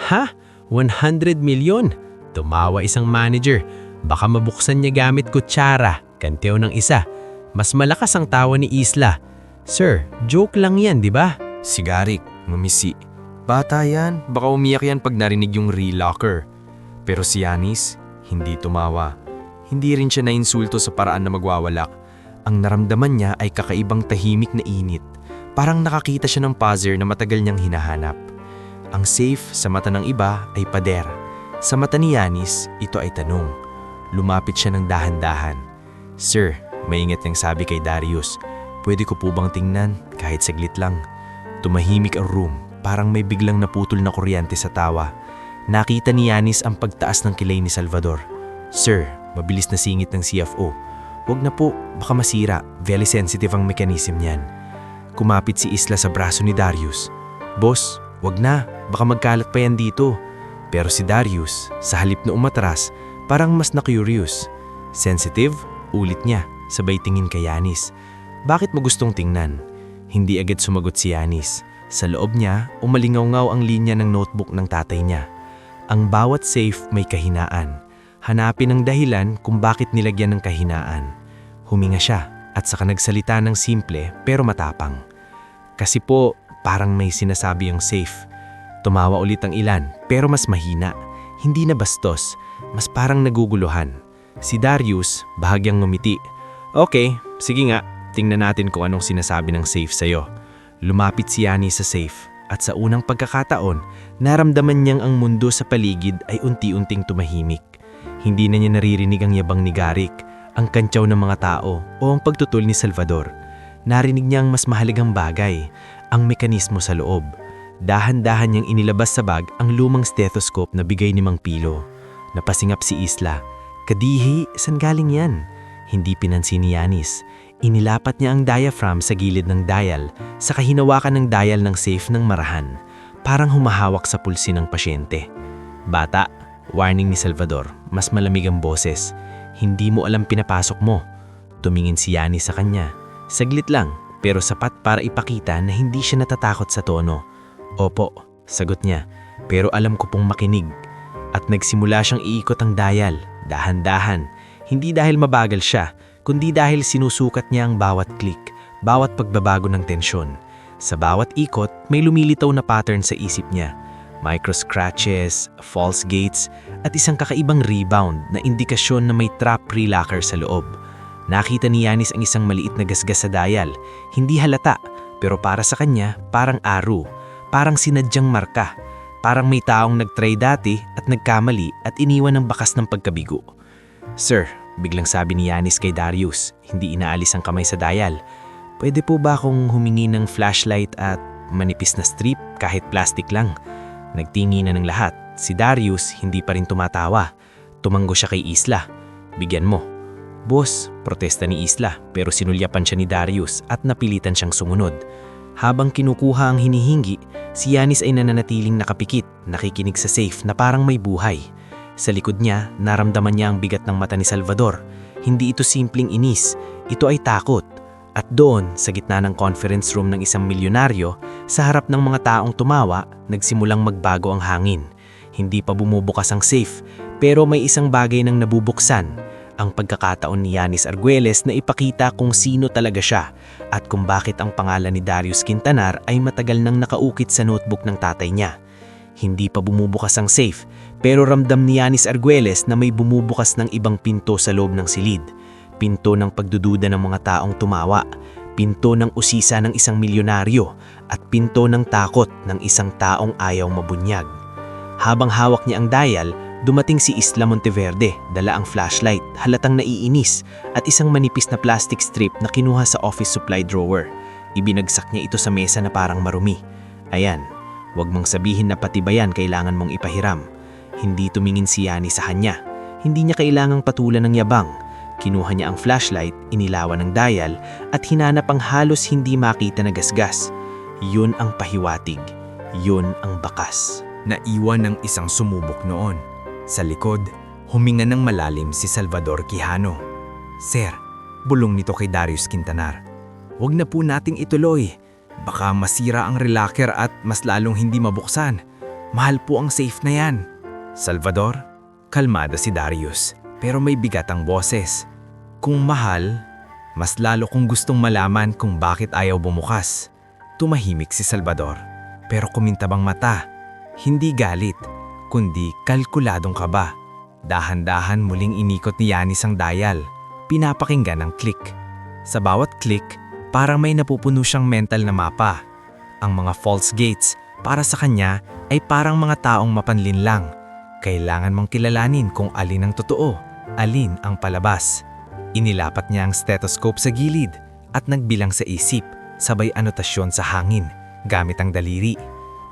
Ha? 100 million? Tumawa isang manager. Baka mabuksan niya gamit kutsara, kantew ng isa. Mas malakas ang tawa ni Isla. Sir, joke lang yan, di ba? Si Garrick, ngumisi. Bata yan, baka umiyak yan pag narinig yung relocker. Pero si Yanis, hindi tumawa. Hindi rin siya nainsulto sa paraan na magwawalak. Ang naramdaman niya ay kakaibang tahimik na init. Parang nakakita siya ng puzzle na matagal niyang hinahanap. Ang safe sa mata ng iba ay pader. Sa mata ni Yanis, ito ay tanong. Lumapit siya ng dahan-dahan. Sir, maingat niyang sabi kay Darius, pwede ko po bang tingnan kahit saglit lang? Tumahimik ang room, parang may biglang naputol na kuryente sa tawa. Nakita ni Yanis ang pagtaas ng kilay ni Salvador. Sir, mabilis na singit ng CFO. Huwag na po, baka masira. Very sensitive ang mechanism niyan. Kumapit si Isla sa braso ni Darius. Boss, wag na, baka magkalat pa yan dito. Pero si Darius, sa halip na umatras, parang mas na-curious. Sensitive? Ulit niya, sabay tingin kay Yanis. Bakit mo gustong tingnan? Hindi agad sumagot si Yanis. Sa loob niya, umalingaw-ngaw ang linya ng notebook ng tatay niya. Ang bawat safe may kahinaan. Hanapin ang dahilan kung bakit nilagyan ng kahinaan. Huminga siya at saka nagsalita ng simple pero matapang. Kasi po, parang may sinasabi yung safe. Tumawa ulit ang ilan pero mas mahina. Hindi na bastos, mas parang naguguluhan. Si Darius, bahagyang ngumiti. Okay, sige nga, tingnan natin kung anong sinasabi ng safe sa'yo. Lumapit si Yanis sa safe at sa unang pagkakataon, naramdaman niyang ang mundo sa paligid ay unti-unting tumahimik. Hindi na niya naririnig ang yabang ni Garrick, ang kantyaw ng mga tao o ang pagtutol ni Salvador. Narinig niya ang mas mahalagang bagay, ang mekanismo sa loob. Dahan-dahan niyang inilabas sa bag ang lumang stethoscope na bigay ni Mang Pilo. Napasingap si Isla. Kadihi, saan galing yan? Hindi pinansin ni Yanis. Inilapat niya ang diaphragm sa gilid ng dial, saka hinawakan ng dial ng safe ng marahan. Parang humahawak sa pulsi ng pasyente. Bata, warning ni Salvador, mas malamig ang boses. Hindi mo alam pinapasok mo. Tumingin si Yanis sa kanya. Saglit lang, pero sapat para ipakita na hindi siya natatakot sa tono. Opo, sagot niya, pero alam ko pong makinig. At nagsimula siyang iikot ang dial, dahan-dahan. Hindi dahil mabagal siya, kundi dahil sinusukat niya ang bawat click, bawat pagbabago ng tensyon. Sa bawat ikot, may lumilitaw na pattern sa isip niya. Micro-scratches, false gates, at isang kakaibang rebound na indikasyon na may trap pre-locker sa loob. Nakita ni Yanis ang isang maliit na gasgas sa dial. Hindi halata, pero para sa kanya, parang aro. Parang sinadyang marka. Parang may taong nagtry dati at nagkamali at iniwan ng bakas ng pagkabigo. Sir, biglang sabi ni Yanis kay Darius, hindi inaalis ang kamay sa dial. Pwede po ba akong humingi ng flashlight at manipis na strip kahit plastic lang? Nagtingi na ng lahat. Si Darius hindi pa rin tumatawa. Tumanggo siya kay Isla. Bigyan mo. Boss, protesta ni Isla pero sinulyapan siya ni Darius at napilitan siyang sumunod. Habang kinukuha ang hinihingi, si Yanis ay nananatiling nakapikit, nakikinig sa safe na parang may buhay. Sa likod niya, naramdaman niya ang bigat ng mata ni Salvador. Hindi ito simpleng inis, ito ay takot. At doon, sa gitna ng conference room ng isang milyonaryo, sa harap ng mga taong tumawa, nagsimulang magbago ang hangin. Hindi pa bumubukas ang safe, pero may isang bagay nang nabubuksan. Ang pagkakataon ni Yanis Arguelles na ipakita kung sino talaga siya at kung bakit ang pangalan ni Darius Quintanar ay matagal nang nakaukit sa notebook ng tatay niya. Hindi pa bumubukas ang safe, Pero ramdam ni Yanis Arguelles na may bumubukas ng ibang pinto sa loob ng silid. Pinto ng pagdududa ng mga taong tumawa, pinto ng usisa ng isang milyonaryo, at pinto ng takot ng isang taong ayaw mabunyag. Habang hawak niya ang dial, dumating si Isla Monteverde, dala ang flashlight, halatang naiinis, at isang manipis na plastic strip na kinuha sa office supply drawer. Ibinagsak niya ito sa mesa na parang marumi. Ayan, wag mong sabihin na pati ba yan kailangan mong ipahiram. Hindi tumingin si Yanis sa kanya. Hindi niya kailangang patulan ng yabang. Kinuha niya ang flashlight, inilawan ng dial, at hinanap ang halos hindi makita na gasgas. Yun ang pahiwatig. Yun ang bakas. Naiwan ng isang sumubok noon. Sa likod, huminga ng malalim si Salvador Quijano. Sir, bulong nito kay Darius Quintanar. Huwag na po nating ituloy. Baka masira ang relaker at mas lalong hindi mabuksan. Mahal po ang safe na yan. Salvador, kalmado si Darius, pero may bigat ang boses. Kung mahal, mas lalo kong gustong malaman kung bakit ayaw bumukas. Tumahimik si Salvador, pero kumintabang mata. Hindi galit, kundi kalkuladong kaba. Dahan-dahan muling inikot ni Yanis ang dial. Pinapakinggan ang click. Sa bawat click, parang may napupuno siyang mental na mapa. Ang mga false gates, para sa kanya, ay parang mga taong mapanlin lang. Kailangan mong kilalanin kung alin ang totoo, alin ang palabas. Inilapat niya ang stethoscope sa gilid at nagbilang sa isip, sabay anotasyon sa hangin, gamit ang daliri.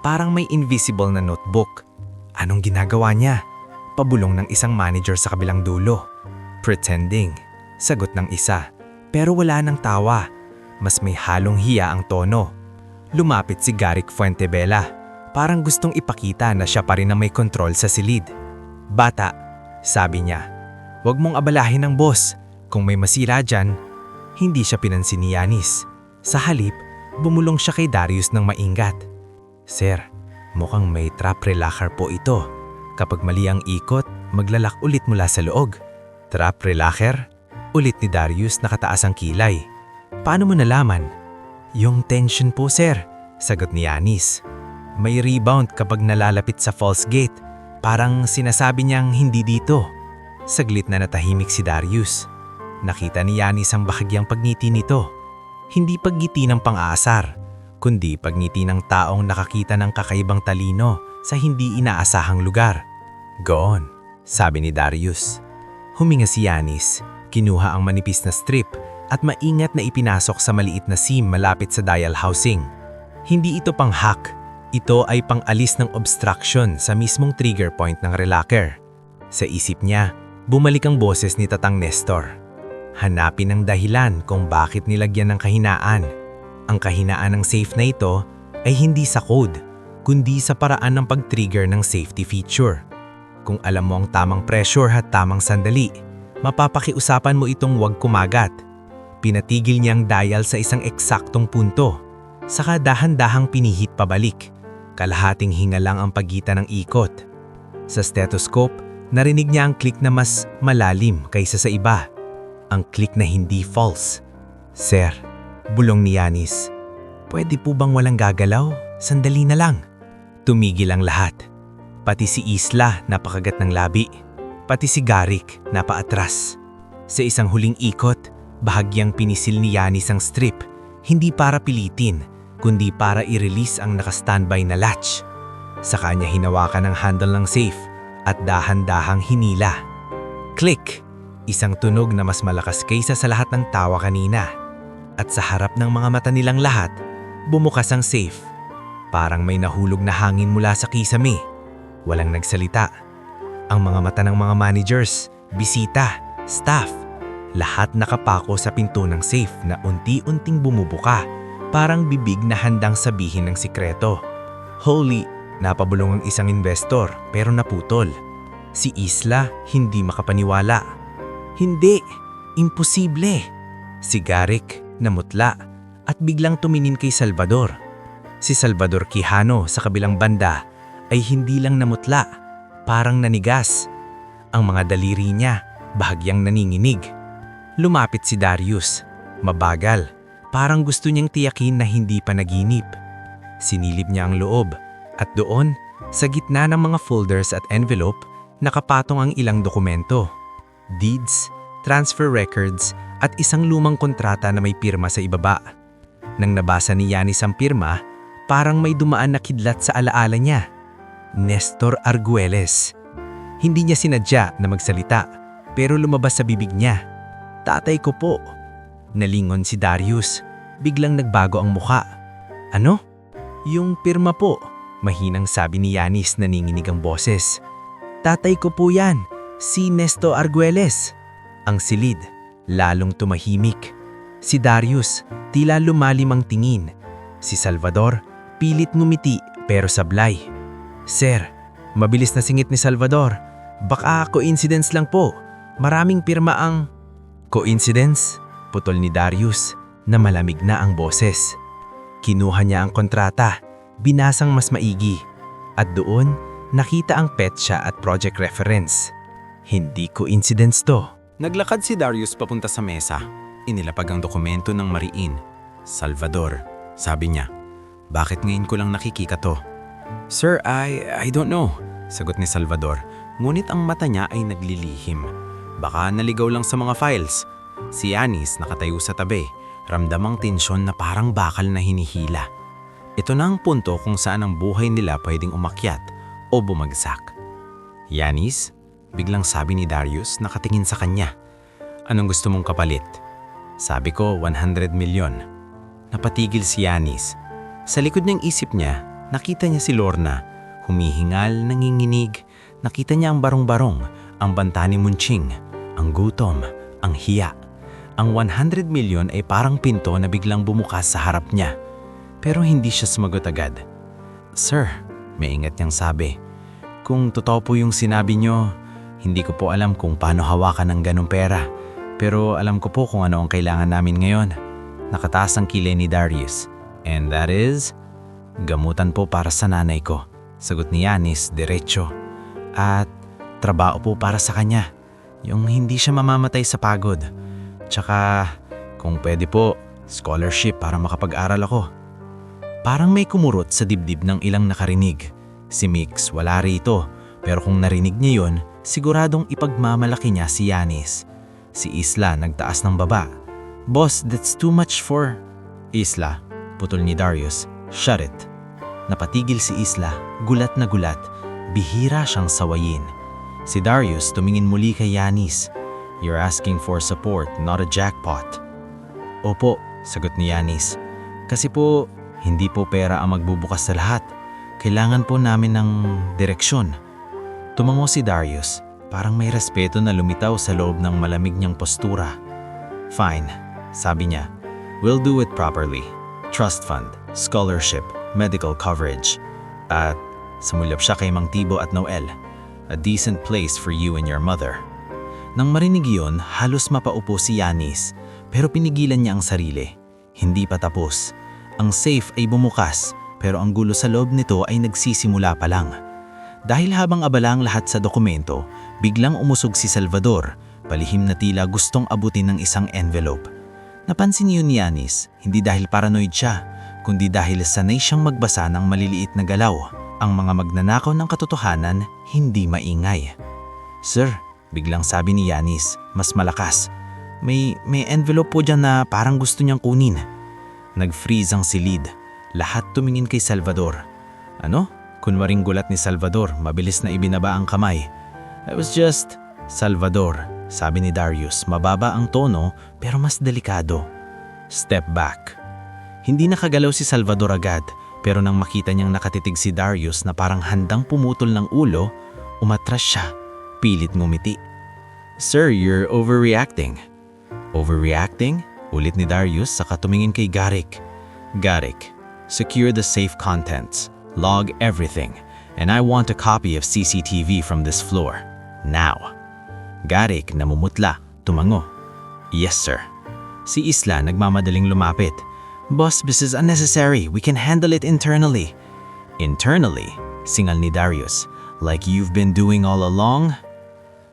Parang may invisible na notebook. Anong ginagawa niya? Pabulong ng isang manager sa kabilang dulo. Pretending, sagot ng isa. Pero wala nang tawa. Mas may halong hiya ang tono. Lumapit si Garrick Fuentebella. Parang gustong ipakita na siya pa rin ang may kontrol sa silid. Bata, sabi niya, huwag mong abalahin ang boss. Kung may masira dyan, hindi siya pinansin ni Yanis. Sa halip, bumulong siya kay Darius ng maingat. Sir, mukhang may trap relaxer po ito. Kapag mali ang ikot, maglalak ulit mula sa loob. Trap relaxer? Ulit ni Darius nakataas ang kilay. Paano mo nalaman? Yung tension po sir, sagot ni Yanis. May rebound kapag nalalapit sa false gate. Parang sinasabi niyang hindi dito. Saglit na natahimik si Darius. Nakita ni Yanis ang bahagyang pagngiti nito. Hindi pagngiti ng pang-aasar, kundi pagngiti ng taong nakakita ng kakaibang talino sa hindi inaasahang lugar. Goon, sabi ni Darius. Huminga si Yanis, kinuha ang manipis na strip at maingat na ipinasok sa maliit na SIM malapit sa dial housing. Hindi ito pang hack, ito ay pang-alis ng obstruction sa mismong trigger point ng relaker. Sa isip niya, bumalik ang boses ni Tatang Nestor. Hanapin ang dahilan kung bakit nilagyan ng kahinaan. Ang kahinaan ng safe na ito ay hindi sa code, kundi sa paraan ng pag-trigger ng safety feature. Kung alam mo ang tamang pressure at tamang sandali, mapapakiusapan mo itong huwag kumagat. Pinatigil niya ang dial sa isang eksaktong punto. Saka dahan-dahang pinihit pabalik. Kalahating hinga lang ang pagitan ng ikot. Sa stethoscope, narinig niya ang click na mas malalim kaysa sa iba. Ang click na hindi false. Sir, bulong ni Yanis. Pwede po bang walang gagalaw? Sandali na lang. Tumigil ang lahat. Pati si Isla napakagat ng labi. Pati si Garrick napaatras. Sa isang huling ikot, bahagyang pinisil ni Yanis ang strip. Hindi para pilitin, kundi para i-release ang naka-standby na latch. Sa kanya hinawakan ang handle ng safe at dahan-dahang hinila. Click! Isang tunog na mas malakas kaysa sa lahat ng tawa kanina. At sa harap ng mga mata nilang lahat, bumukas ang safe. Parang may nahulog na hangin mula sa kisame. Walang nagsalita. Ang mga mata ng mga managers, bisita, staff, lahat nakapako sa pinto ng safe na unti-unting bumubuka, parang bibig na handang sabihin ng sikreto. Holy, napabulong ang isang investor pero naputol. Si Isla hindi makapaniwala. Hindi, imposible. Si Garrick namutla at biglang tumingin kay Salvador. Si Salvador Quijano sa kabilang banda ay hindi lang namutla, parang nanigas. Ang mga daliri niya bahagyang naninginig. Lumapit si Darius, mabagal, parang gusto niyang tiyakin na hindi pa naginip. Sinilip niya ang loob at doon Sa gitna ng mga folders at envelope, nakapatong ang ilang dokumento. Deeds, transfer records, at isang lumang kontrata na may pirma sa ibaba. Nang nabasa ni Yanis ang pirma, parang may dumaan na kidlat sa alaala niya. Nestor Arguelles. Hindi niya sinadya na magsalita, pero lumabas sa bibig niya. Tatay ko po. Nalingon si Darius. Biglang nagbago ang muka. Ano? Yung pirma po. Mahinang sabi ni Yanis, naninginig ang boses. Tatay ko po yan, si Nestor Arguelles. Ang silid, lalong tumahimik. Si Darius, tila lumalim ang tingin. Si Salvador, pilit ngumiti pero sablay. Sir, mabilis na singit ni Salvador. Baka coincidence lang po. Maraming pirma ang... Coincidence? Putol ni Darius na malamig na ang boses. Kinuha niya ang kontrata, binasang mas maigi. At doon, nakita ang petsa at project reference. Hindi coincidence to. Naglakad si Darius papunta sa mesa. Inilapag ang dokumento ng mariin. Salvador, sabi niya. Bakit ngayon ko lang nakikita to? Sir, I don't know, sagot ni Salvador. Ngunit ang mata niya ay naglilihim. Baka naligaw lang sa mga files. Si Yanis nakatayo sa tabi, ramdam ang tensyon na parang bakal na hinihila. Ito na ang punto kung saan ang buhay nila pwedeng umakyat o bumagsak. Yanis, biglang sabi ni Darius nakatingin sa kanya. Anong gusto mong kapalit? Sabi ko 100 milyon. Napatigil si Yanis. Sa likod ng isip niya, nakita niya si Lorna. Humihingal, nanginginig. Nakita niya ang barong-barong, ang banta ni Munching, ang gutom, ang hiya. Ang 100 milyon ay parang pinto na biglang bumukas sa harap niya. Pero hindi siya sumagot agad. Sir, may ingat niyang sabi. Kung totoo po yung sinabi niyo, hindi ko po alam kung paano hawakan ng ganong pera. Pero alam ko po kung ano ang kailangan namin ngayon. Nakataas ang kilay ni Darius. And that is... Gamutan po para sa nanay ko. Sagot ni Yanis, diretso. At trabaho po para sa kanya. Yung hindi siya mamamatay sa pagod. Tsaka, kung pwede po, scholarship para makapag-aral ako. Parang may kumurot sa dibdib ng ilang nakarinig. Si Mix wala rito, pero kung narinig niya yon, siguradong ipagmamalaki niya si Yanis. Si Isla nagtaas ng baba. Boss, that's too much for... Isla, putol ni Darius, shut it. Napatigil si Isla, gulat na gulat. Bihira siyang sawayin. Si Darius tumingin muli kay Yanis. You're asking for support, not a jackpot. Opo, sagot ni Yanis. Kasi po, hindi po pera ang magbubukas sa lahat. Kailangan po namin ng direksyon. Tumango si Darius, parang may respeto na lumitaw sa loob ng malamig niyang postura. Fine, sabi niya. We'll do it properly. Trust fund, scholarship, medical coverage. At sumulap siya kay Mang Tibo at Noel. A decent place for you and your mother. Nang marinig iyon, halos mapaupo si Yanis, pero pinigilan niya ang sarili. Hindi pa tapos. Ang safe ay bumukas, pero ang gulo sa loob nito ay nagsisimula pa lang. Dahil habang abala ang lahat sa dokumento, biglang umusog si Salvador, palihim na tila gustong abutin ng isang envelope. Napansin niyo ni Yanis, hindi dahil paranoid siya, kundi dahil sanay siyang magbasa ng maliliit na galaw. Ang mga magnanakaw ng katotohanan, hindi maingay. Sir, biglang sabi ni Yanis, mas malakas. May envelope po dyan na parang gusto niyang kunin. Nag-freeze ang silid. Lahat tumingin kay Salvador. Ano? Kunwaring gulat ni Salvador, mabilis na ibinaba ang kamay. I was just... Salvador, sabi ni Darius, mababa ang tono pero mas delikado. Step back. Hindi nakagalaw si Salvador agad, pero nang makita niyang nakatitig si Darius na parang handang pumutol ng ulo, umatras siya. Pilit ngumiti. Sir, you're overreacting. Overreacting? Ulit ni Darius saka tumingin kay Garik. Garik, secure the safe contents. Log everything. And I want a copy of CCTV from this floor. Now. Garik namumutla, tumango. Yes, sir. Si Isla nagmamadaling lumapit. Boss, this is unnecessary. We can handle it internally. Internally? Singal ni Darius. Like you've been doing all along?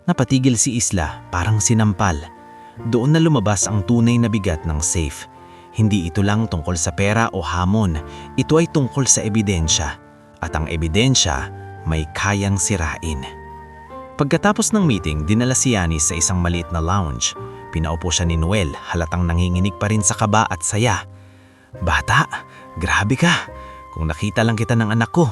Napatigil si Isla, parang sinampal. Doon na lumabas ang tunay na bigat ng safe. Hindi ito lang tungkol sa pera o hamon, ito ay tungkol sa ebidensya. At ang ebidensya, may kayang sirain. Pagkatapos ng meeting, dinala si Yanis sa isang maliit na lounge. Pinaupo siya ni Noel, halatang nanginginig pa rin sa kaba at saya. "Bata, grabe ka. Kung nakita lang kita ng anak ko."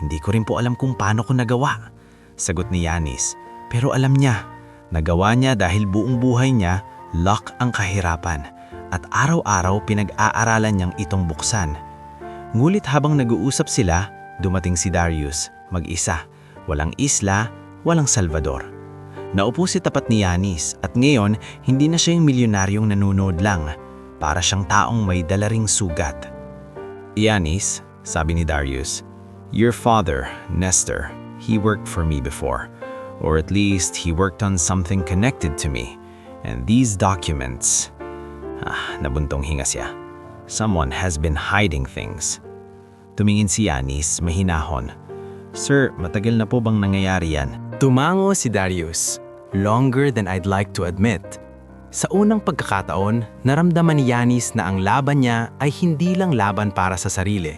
"Hindi ko rin po alam kung paano ko nagawa," sagot ni Yanis. Pero alam niya, nagawa niya dahil buong buhay niya, luck ang kahirapan. At araw-araw pinag-aaralan niyang itong buksan. Ngulit habang nag-uusap sila, dumating si Darius, mag-isa. Walang Isla, walang Salvador. Naupo si tapat ni Yanis at ngayon hindi na siya yung milyonaryong nanonood lang. Para siyang taong may dala ring sugat. "Yanis," sabi ni Darius, "your father, Nestor, he worked for me before. Or at least he worked on something connected to me. And these documents..." Nabuntong hinga siya. "Someone has been hiding things." Tumingin si Yanis, mahinahon. "Sir, matagal na po bang nangyayari yan?" Tumango si Darius. Longer than I'd like to admit. Sa unang pagkakataon, naramdaman ni Yanis na ang laban niya ay hindi lang laban para sa sarili.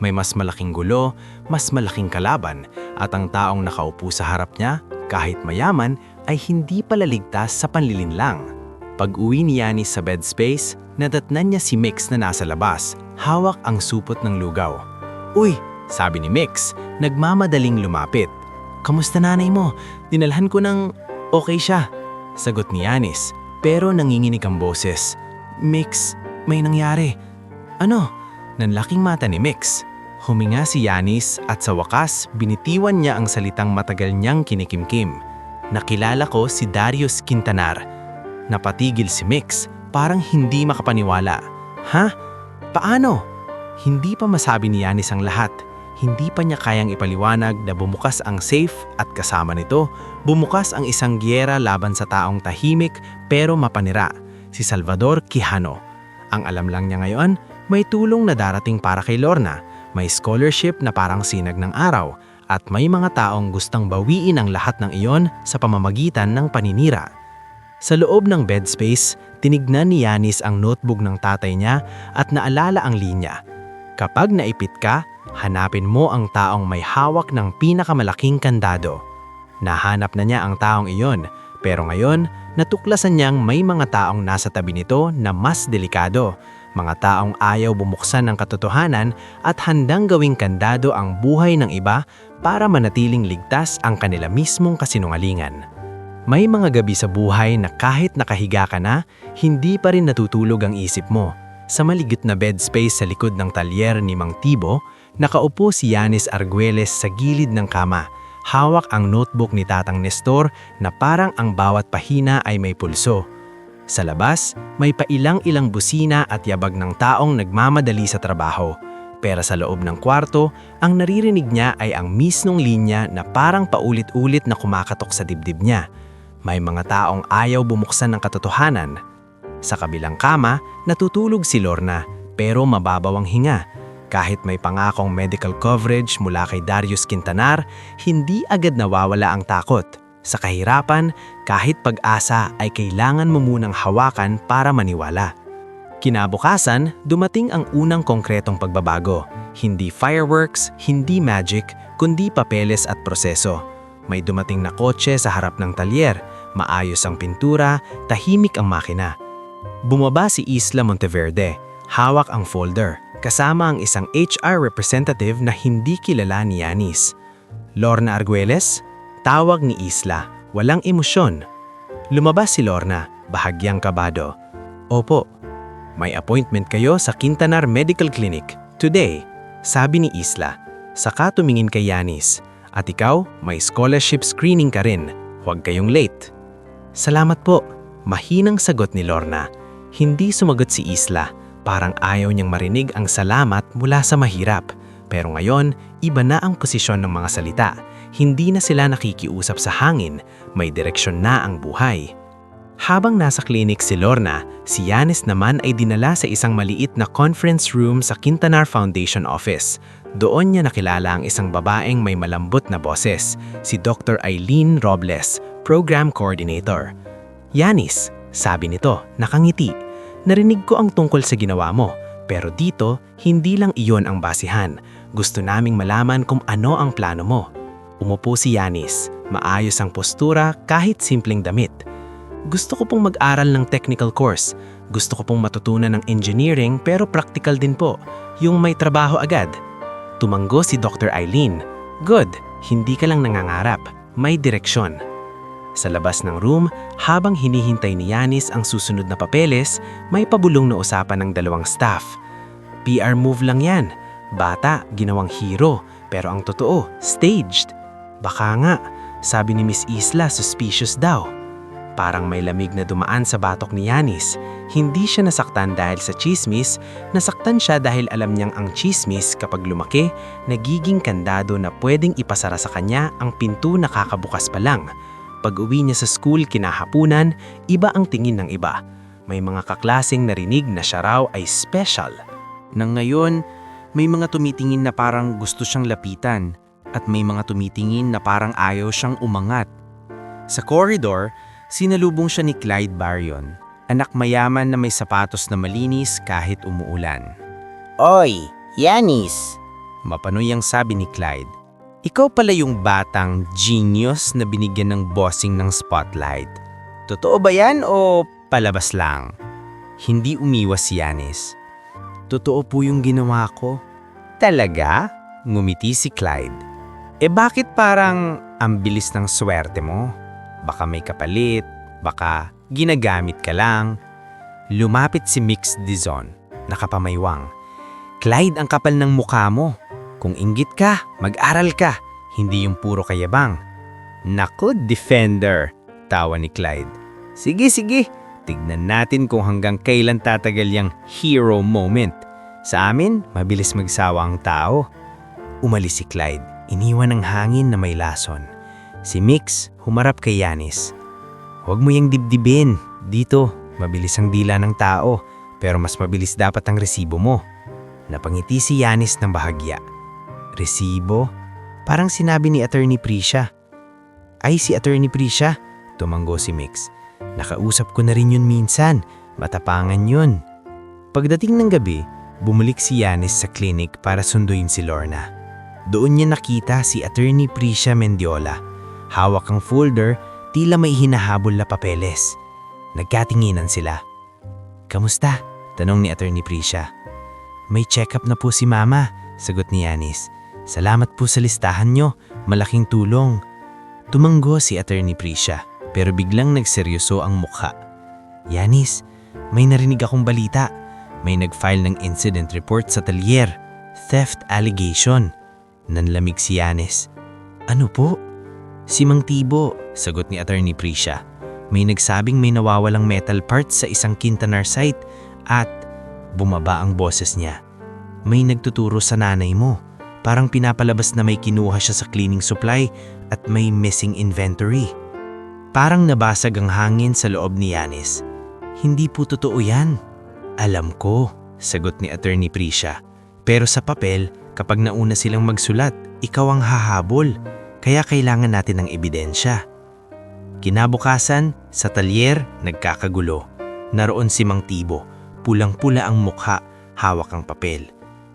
May mas malaking gulo, mas malaking kalaban, at ang taong nakaupo sa harap niya, kahit mayaman, ay hindi pala ligtas sa panlilinlang. Pag-uwi ni Yanis sa bed space, nadatnan niya si Mix na nasa labas, hawak ang supot ng lugaw. "Uy," sabi ni Mix, nagmamadaling lumapit. "Kamusta nanay mo? Dinalhan ko ng..." "Okay siya," sagot ni Yanis, pero nanginginig ang boses. "Mix, may nangyari." "Ano?" Nanlaking mata ni Mix. Huminga si Yanis at sa wakas, binitiwan niya ang salitang matagal niyang kinikimkim. "Nakilala ko si Darius Quintanar." Napatigil si Mix, parang hindi makapaniwala. "Ha? Paano?" Hindi pa masabi ni Yanis ang lahat. Hindi pa niya kayang ipaliwanag na bumukas ang safe at kasama nito, bumukas ang isang giyera laban sa taong tahimik pero mapanira, si Salvador Quijano. Ang alam lang niya ngayon, may tulong na darating para kay Lorna, may scholarship na parang sinag ng araw, at may mga taong gustang bawiin ang lahat ng iyon sa pamamagitan ng paninira. Sa loob ng bed space, tinignan ni Yanis ang notebook ng tatay niya at naalala ang linya. "Kapag naipit ka, hanapin mo ang taong may hawak ng pinakamalaking kandado." Nahanap na niya ang taong iyon, pero ngayon, natuklasan niyang may mga taong nasa tabi nito na mas delikado. Mga taong ayaw bumuksan ng katotohanan at handang gawing kandado ang buhay ng iba para manatiling ligtas ang kanila mismong kasinungalingan. May mga gabi sa buhay na kahit nakahiga ka na, hindi pa rin natutulog ang isip mo. Sa maligit na bed space sa likod ng talyer ni Mang Tibo, nakaupo si Yanis Arguelles sa gilid ng kama. Hawak ang notebook ni Tatang Nestor na parang ang bawat pahina ay may pulso. Sa labas, may pailang-ilang busina at yabag ng taong nagmamadali sa trabaho. Pero sa loob ng kwarto, ang naririnig niya ay ang mismong linya na parang paulit-ulit na kumakatok sa dibdib niya. May mga taong ayaw bumuksan ng katotohanan. Sa kabilang kama, natutulog si Lorna, pero mababaw ang hinga. Kahit may pangakong medical coverage mula kay Darius Quintanar, hindi agad nawawala ang takot. Sa kahirapan, kahit pag-asa ay kailangan mo munang hawakan para maniwala. Kinabukasan, dumating ang unang konkretong pagbabago. Hindi fireworks, hindi magic, kundi papeles at proseso. May dumating na kotse sa harap ng talyer, maayos ang pintura, tahimik ang makina. Bumaba si Isla Monteverde, hawak ang folder, kasama ang isang HR representative na hindi kilala ni Yanis. "Lorna Arguelles?" Tawag ni Isla, walang emosyon. Lumabas si Lorna, bahagyang kabado. "Opo, may appointment kayo sa Quintanar Medical Clinic today," sabi ni Isla. Saka tumingin kay Yanis. "At ikaw, may scholarship screening ka rin. Huwag kayong late." "Salamat po," mahinang sagot ni Lorna. Hindi sumagot si Isla. Parang ayaw niyang marinig ang salamat mula sa mahirap. Pero ngayon, iba na ang posisyon ng mga salita. Hindi na sila nakikiusap sa hangin. May direksyon na ang buhay. Habang nasa clinic si Lorna, si Yanis naman ay dinala sa isang maliit na conference room sa Quintanar Foundation office. Doon niya nakilala ang isang babaeng may malambot na boses, si Dr. Eileen Robles, Program Coordinator. "Yanis," sabi nito, nakangiti. "Narinig ko ang tungkol sa ginawa mo, pero dito, hindi lang iyon ang basihan. Gusto naming malaman kung ano ang plano mo. Umupo si Yanis. Maayos ang postura kahit simpleng damit. Gusto ko pong mag-aral ng technical course. Gusto ko pong matutunan ng engineering pero practical din po. Yung may trabaho agad. Tumanggo si Dr. Eileen. Good, hindi ka lang nangangarap. May direksyon. Sa labas ng room, habang hinihintay ni Yanis ang susunod na papeles, may pabulong na usapan ng dalawang staff. PR move lang yan. Bata, ginawang hero. Pero ang totoo, staged. Baka nga, sabi ni Miss Isla, suspicious daw. Parang may lamig na dumaan sa batok ni Yanis. Hindi siya nasaktan dahil sa chismis, nasaktan siya dahil alam niyang ang chismis kapag lumaki, nagiging kandado na pwedeng ipasara sa kanya ang pinto na kakabukas pa lang. Pag-uwi niya sa school kinahapunan, iba ang tingin ng iba. May mga kaklaseng narinig na siya raw ay special. Nang ngayon, may mga tumitingin na parang gusto siyang lapitan at may mga tumitingin na parang ayaw siyang umangat. Sa corridor, sinalubong siya ni Clyde Barrion, anak mayaman na may sapatos na malinis kahit umuulan. Oy, Yanis! Mapanoy ang sabi ni Clyde. Ikaw pala yung batang genius na binigyan ng bossing ng spotlight. Totoo ba yan o palabas lang? Hindi umiwas si Yanis. Totoo po yung ginawa ko. Talaga? Ngumiti si Clyde. Bakit parang ang bilis ng swerte mo? Baka may kapalit, baka ginagamit ka lang. Lumapit si Mix Dizon, nakapamaywang. Clyde, ang kapal ng mukha mo. Kung inggit ka, mag-aral ka, hindi yung puro kayabang. Naku, defender, tawa ni Clyde. Sige, tignan natin kung hanggang kailan tatagal yung hero moment. Sa amin, mabilis magsawa ang tao. Umalis si Clyde, iniwan ng hangin na may lason. Si Mix humarap kay Yanis. Huwag mo yang dibdibin. Dito, mabilis ang dila ng tao, pero mas mabilis dapat ang resibo mo. Napangiti si Yanis ng bahagya. Resibo? Parang sinabi ni Attorney Prisha. Ay, si Attorney Prisha, tumanggo si Mix. Nakausap ko na rin yun minsan. Matapangan yun. Pagdating ng gabi, bumalik si Yanis sa clinic para sunduin si Lorna. Doon niya nakita si Attorney Prisha Mendiola. Hawak ang folder, tila may hinahabol na papeles. Nagkatinginan sila. Kamusta? Tanong ni Attorney Prisha. May check-up na po si Mama, sagot ni Yanis. Salamat po sa listahan nyo, malaking tulong. Tumanggo si Attorney Prisha, pero biglang nagseryoso ang mukha. Yanis, may narinig akong balita. May nag-file ng incident report sa talyer. Theft allegation. Nanlamig si Yanis. Ano po? Si Mang Tibo, sagot ni Attorney Prisha. May nagsabing may nawawalang metal parts sa isang Quintanar site at bumaba ang boses niya. May nagtuturo sa nanay mo. Parang pinapalabas na may kinuha siya sa cleaning supply at may missing inventory. Parang nabasag ang hangin sa loob ni Yanis. Hindi po totoo yan. Alam ko, sagot ni Attorney Prisha. Pero sa papel, kapag nauna silang magsulat, ikaw ang hahabol. Kaya kailangan natin ng ebidensya. Kinabukasan, sa talyer, nagkakagulo. Naroon si Mang Tibo, pulang-pula ang mukha, hawak ang papel.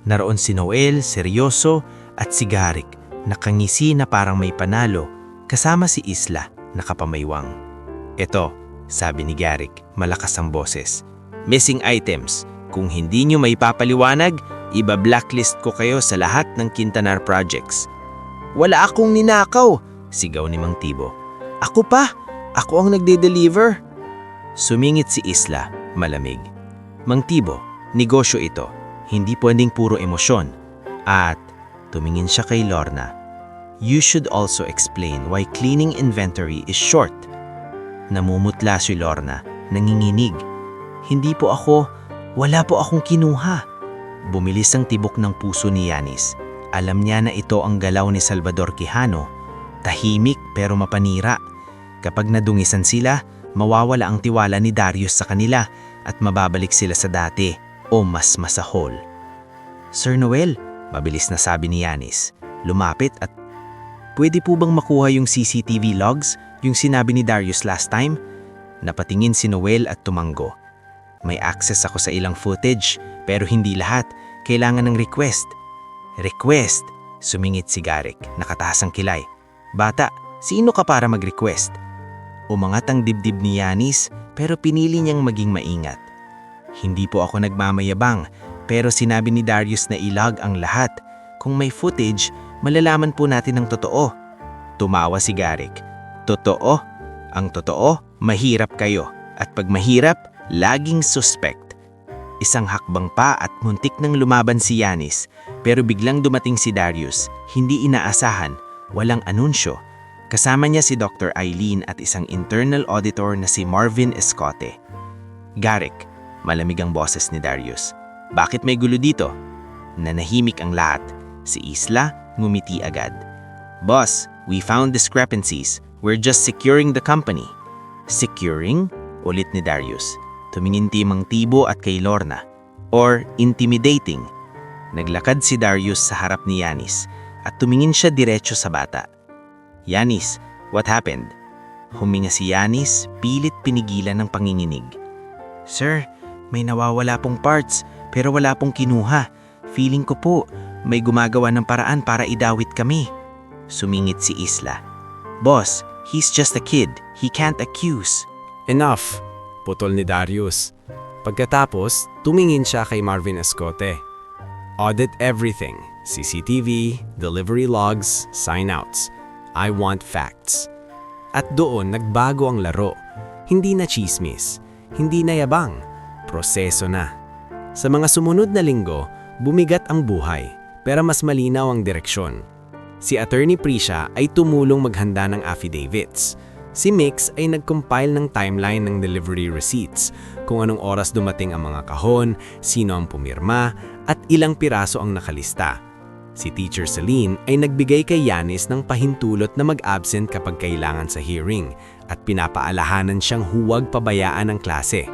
Naroon si Noel, seryoso, at si Garik, nakangisi na parang may panalo, kasama si Isla, nakapamaywang. Eto, sabi ni Garik, malakas ang boses. Missing items. Kung hindi nyo may papaliwanag, iba-blacklist ko kayo sa lahat ng Quintanar projects. Wala akong ninakaw, sigaw ni Mang Tibo. Ako pa! Ako ang nagde-deliver! Sumingit si Isla, malamig. Mang Tibo, negosyo ito. Hindi pwedeng puro emosyon. At tumingin siya kay Lorna. You should also explain why cleaning inventory is short. Namumutla si Lorna, nanginginig. Hindi po ako, wala po akong kinuha. Bumilis ang tibok ng puso ni Yanis. Alam niya na ito ang galaw ni Salvador Quijano. Tahimik pero mapanira. Kapag nadungisan sila, mawawala ang tiwala ni Darius sa kanila at mababalik sila sa dati o mas masahol. Sir Noel, mabilis na sabi ni Yanis. Lumapit at, pwede po bang makuha yung CCTV logs, yung sinabi ni Darius last time? Napatingin si Noel at tumanggo. May access ako sa ilang footage, pero hindi lahat. Kailangan ng request. Request! Sumingit si Garrick, nakataas ang kilay. Bata, sino ka para mag-request? Umangat ang dibdib ni Yanis pero pinili niyang maging maingat. Hindi po ako nagmamayabang pero sinabi ni Darius na ilog ang lahat. Kung may footage, malalaman po natin ang totoo. Tumawa si Garrick. Totoo? Ang totoo, mahirap kayo. At pag mahirap, laging suspect. Isang hakbang pa at muntik nang lumaban si Yanis. Pero biglang dumating si Darius. Hindi inaasahan, walang anunsyo. Kasama niya si Dr. Eileen at isang internal auditor na si Marvin Escote. Garrick, malamig ang boses ni Darius. Bakit may gulo dito? Nanahimik ang lahat. Si Isla ngumiti agad. Boss, we found discrepancies. We're just securing the company. Securing? Ulit ni Darius. Tumingin Mang Tibo at kay Lorna. Or intimidating. Naglakad si Darius sa harap ni Yanis at tumingin siya diretso sa bata. Yanis, what happened? Huminga si Yanis, pilit pinigilan ng panginginig. Sir, may nawawala pong parts pero wala pong kinuha. Feeling ko po, may gumagawa ng paraan para idawit kami. Sumingit si Isla. Boss, he's just a kid. He can't accuse. Enough! Putol ni Darius. Pagkatapos, tumingin siya kay Marvin Escote. Audit everything. CCTV, delivery logs, sign-outs. I want facts. At doon nagbago ang laro. Hindi na chismis. Hindi na yabang. Proseso na. Sa mga sumunod na linggo, bumigat ang buhay, pero mas malinaw ang direksyon. Si Attorney Prisha ay tumulong maghanda ng affidavits. Si Mix ay nag-compile ng timeline ng delivery receipts, kung anong oras dumating ang mga kahon, sino ang pumirma, at ilang piraso ang nakalista. Si Teacher Celine ay nagbigay kay Yanis ng pahintulot na mag-absent kapag kailangan sa hearing at pinapaalahanan siyang huwag pabayaan ang klase.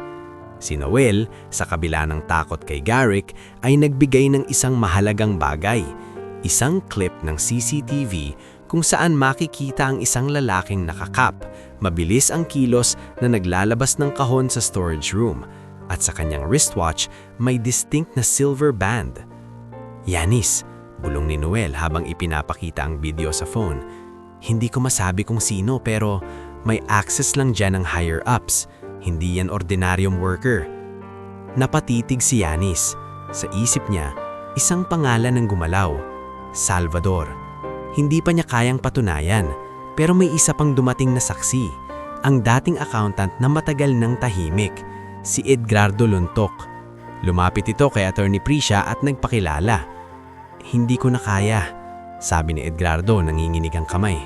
Si Noel, sa kabila ng takot kay Garrick, ay nagbigay ng isang mahalagang bagay, isang clip ng CCTV kung saan makikita ang isang lalaking nakakap, mabilis ang kilos na naglalabas ng kahon sa storage room, at sa kanyang wristwatch may distinct na silver band. Yanis, bulong ni Noel habang ipinapakita ang video sa phone. Hindi ko masabi kung sino pero may access lang dyan ng higher-ups. Hindi yan ordinaryong worker. Napatitig si Yanis. Sa isip niya, isang pangalan ang gumalaw. Salvador. Hindi pa niya kayang patunayan, pero may isa pang dumating na saksi. Ang dating accountant na matagal nang tahimik, si Edgardo Luntok. Lumapit ito kay Attorney Prisha at nagpakilala. Hindi ko na kaya, sabi ni Edgardo nanginginig ang kamay.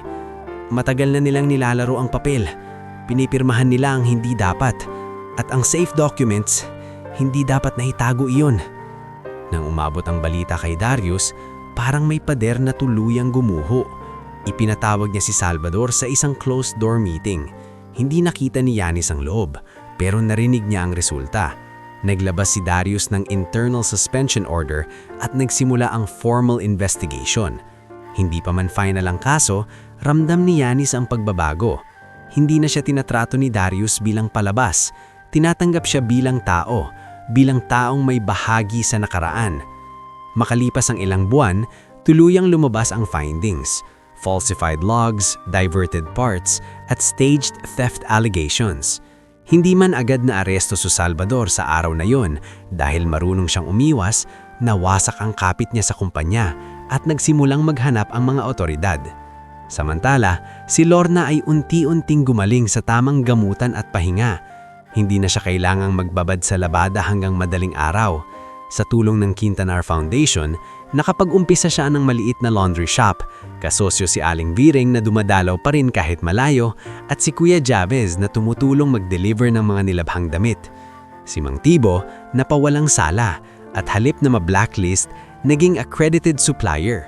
Matagal na nilang nilalaro ang papel. Pinipirmahan nila ang hindi dapat. At ang safe documents, hindi dapat na itago iyon. Nang umabot ang balita kay Darius, parang may pader na tuluyang gumuho. Ipinatawag niya si Salvador sa isang closed-door meeting. Hindi nakita ni Yanis ang loob, pero narinig niya ang resulta. Naglabas si Darius ng internal suspension order at nagsimula ang formal investigation. Hindi pa man final ang kaso, ramdam ni Yanis ang pagbabago. Hindi na siya tinatrato ni Darius bilang palabas. Tinatanggap siya bilang taong may bahagi sa nakaraan. Makalipas ang ilang buwan, tuluyang lumabas ang findings. Falsified logs, diverted parts, at staged theft allegations. Hindi man agad na aresto si Salvador sa araw na yon dahil marunong siyang umiwas, nawasak ang kapit niya sa kumpanya at nagsimulang maghanap ang mga otoridad. Samantala, si Lorna ay unti-unting gumaling sa tamang gamutan at pahinga. Hindi na siya kailangang magbabad sa labada hanggang madaling araw. Sa tulong ng Quintanar Foundation, nakapag-umpisa siya ng maliit na laundry shop, kasosyo si Aling Viring na dumadalaw pa rin kahit malayo, at si Kuya Chavez na tumutulong mag-deliver ng mga nilabhang damit. Si Mang Tibo, napawalang sala, at halip na ma-blacklist, naging accredited supplier.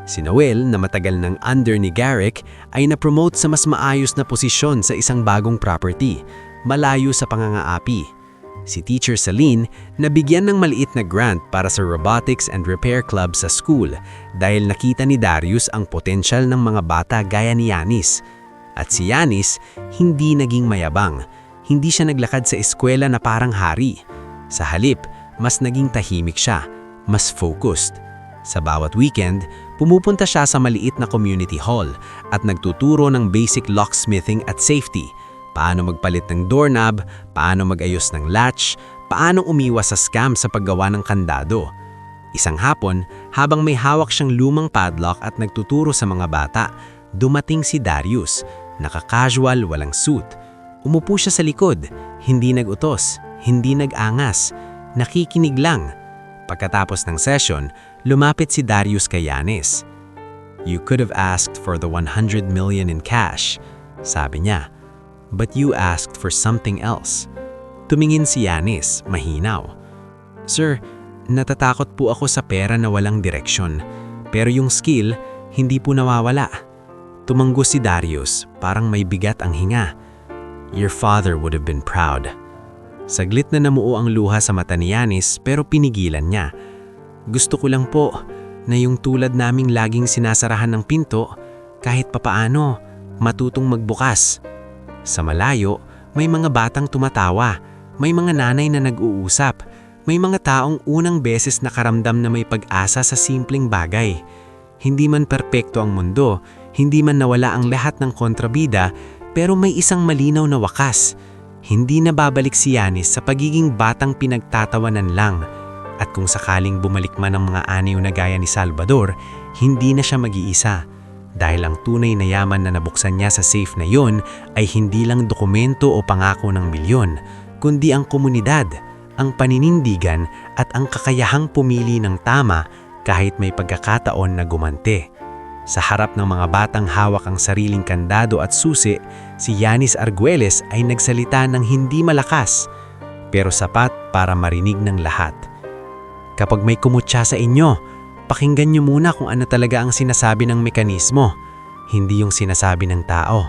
Si Noel, na matagal ng under ni Garrick, ay na-promote sa mas maayos na posisyon sa isang bagong property, malayo sa pangangaapi. Si Teacher Celine, nabigyan ng maliit na grant para sa robotics and repair club sa school dahil nakita ni Darius ang potensyal ng mga bata gaya ni Yanis. At si Yanis, hindi naging mayabang. Hindi siya naglakad sa eskwela na parang hari. Sa halip, mas naging tahimik siya, mas focused. Sa bawat weekend, pumupunta siya sa maliit na community hall at nagtuturo ng basic locksmithing at safety. Paano magpalit ng doorknob, paano mag-ayos ng latch, paano umiwas sa scam sa paggawa ng kandado. Isang hapon, habang may hawak siyang lumang padlock at nagtuturo sa mga bata, dumating si Darius, naka-casual, walang suit. Umupo siya sa likod, hindi nag-utos, hindi nag-angas, nakikinig lang. Pagkatapos ng session, lumapit si Darius kay Yanis. "You could have asked for the 100 million in cash," sabi niya. "But you asked for something else." Tumingin si Yanis, mahinaw. "Sir, natatakot po ako sa pera na walang direksyon, pero yung skill, hindi po nawawala." Tumanggo si Darius, parang may bigat ang hinga. "Your father would have been proud." Saglit na namuo ang luha sa mata ni Yanis pero pinigilan niya. "Gusto ko lang po na yung tulad naming laging sinasarahan ng pinto, kahit papaano, matutong magbukas." Sa malayo, may mga batang tumatawa, may mga nanay na nag-uusap, may mga taong unang beses nakaramdam na may pag-asa sa simpleng bagay. Hindi man perpekto ang mundo, hindi man nawala ang lahat ng kontrabida, pero may isang malinaw na wakas. Hindi na babalik si Yanis sa pagiging batang pinagtatawanan lang. At kung sakaling bumalik man ang mga aniw na gaya ni Salvador, hindi na siya mag-iisa. Dahil ang tunay na yaman na nabuksan niya sa safe na yon ay hindi lang dokumento o pangako ng milyon, kundi ang komunidad, ang paninindigan at ang kakayahang pumili ng tama kahit may pagkakataon na gumante. Sa harap ng mga batang hawak ang sariling kandado at susi, si Yanis Arguelles ay nagsalita ng hindi malakas, pero sapat para marinig ng lahat. Kapag may kumutya sa inyo, pakinggan niyo muna kung ano talaga ang sinasabi ng mekanismo, hindi yung sinasabi ng tao.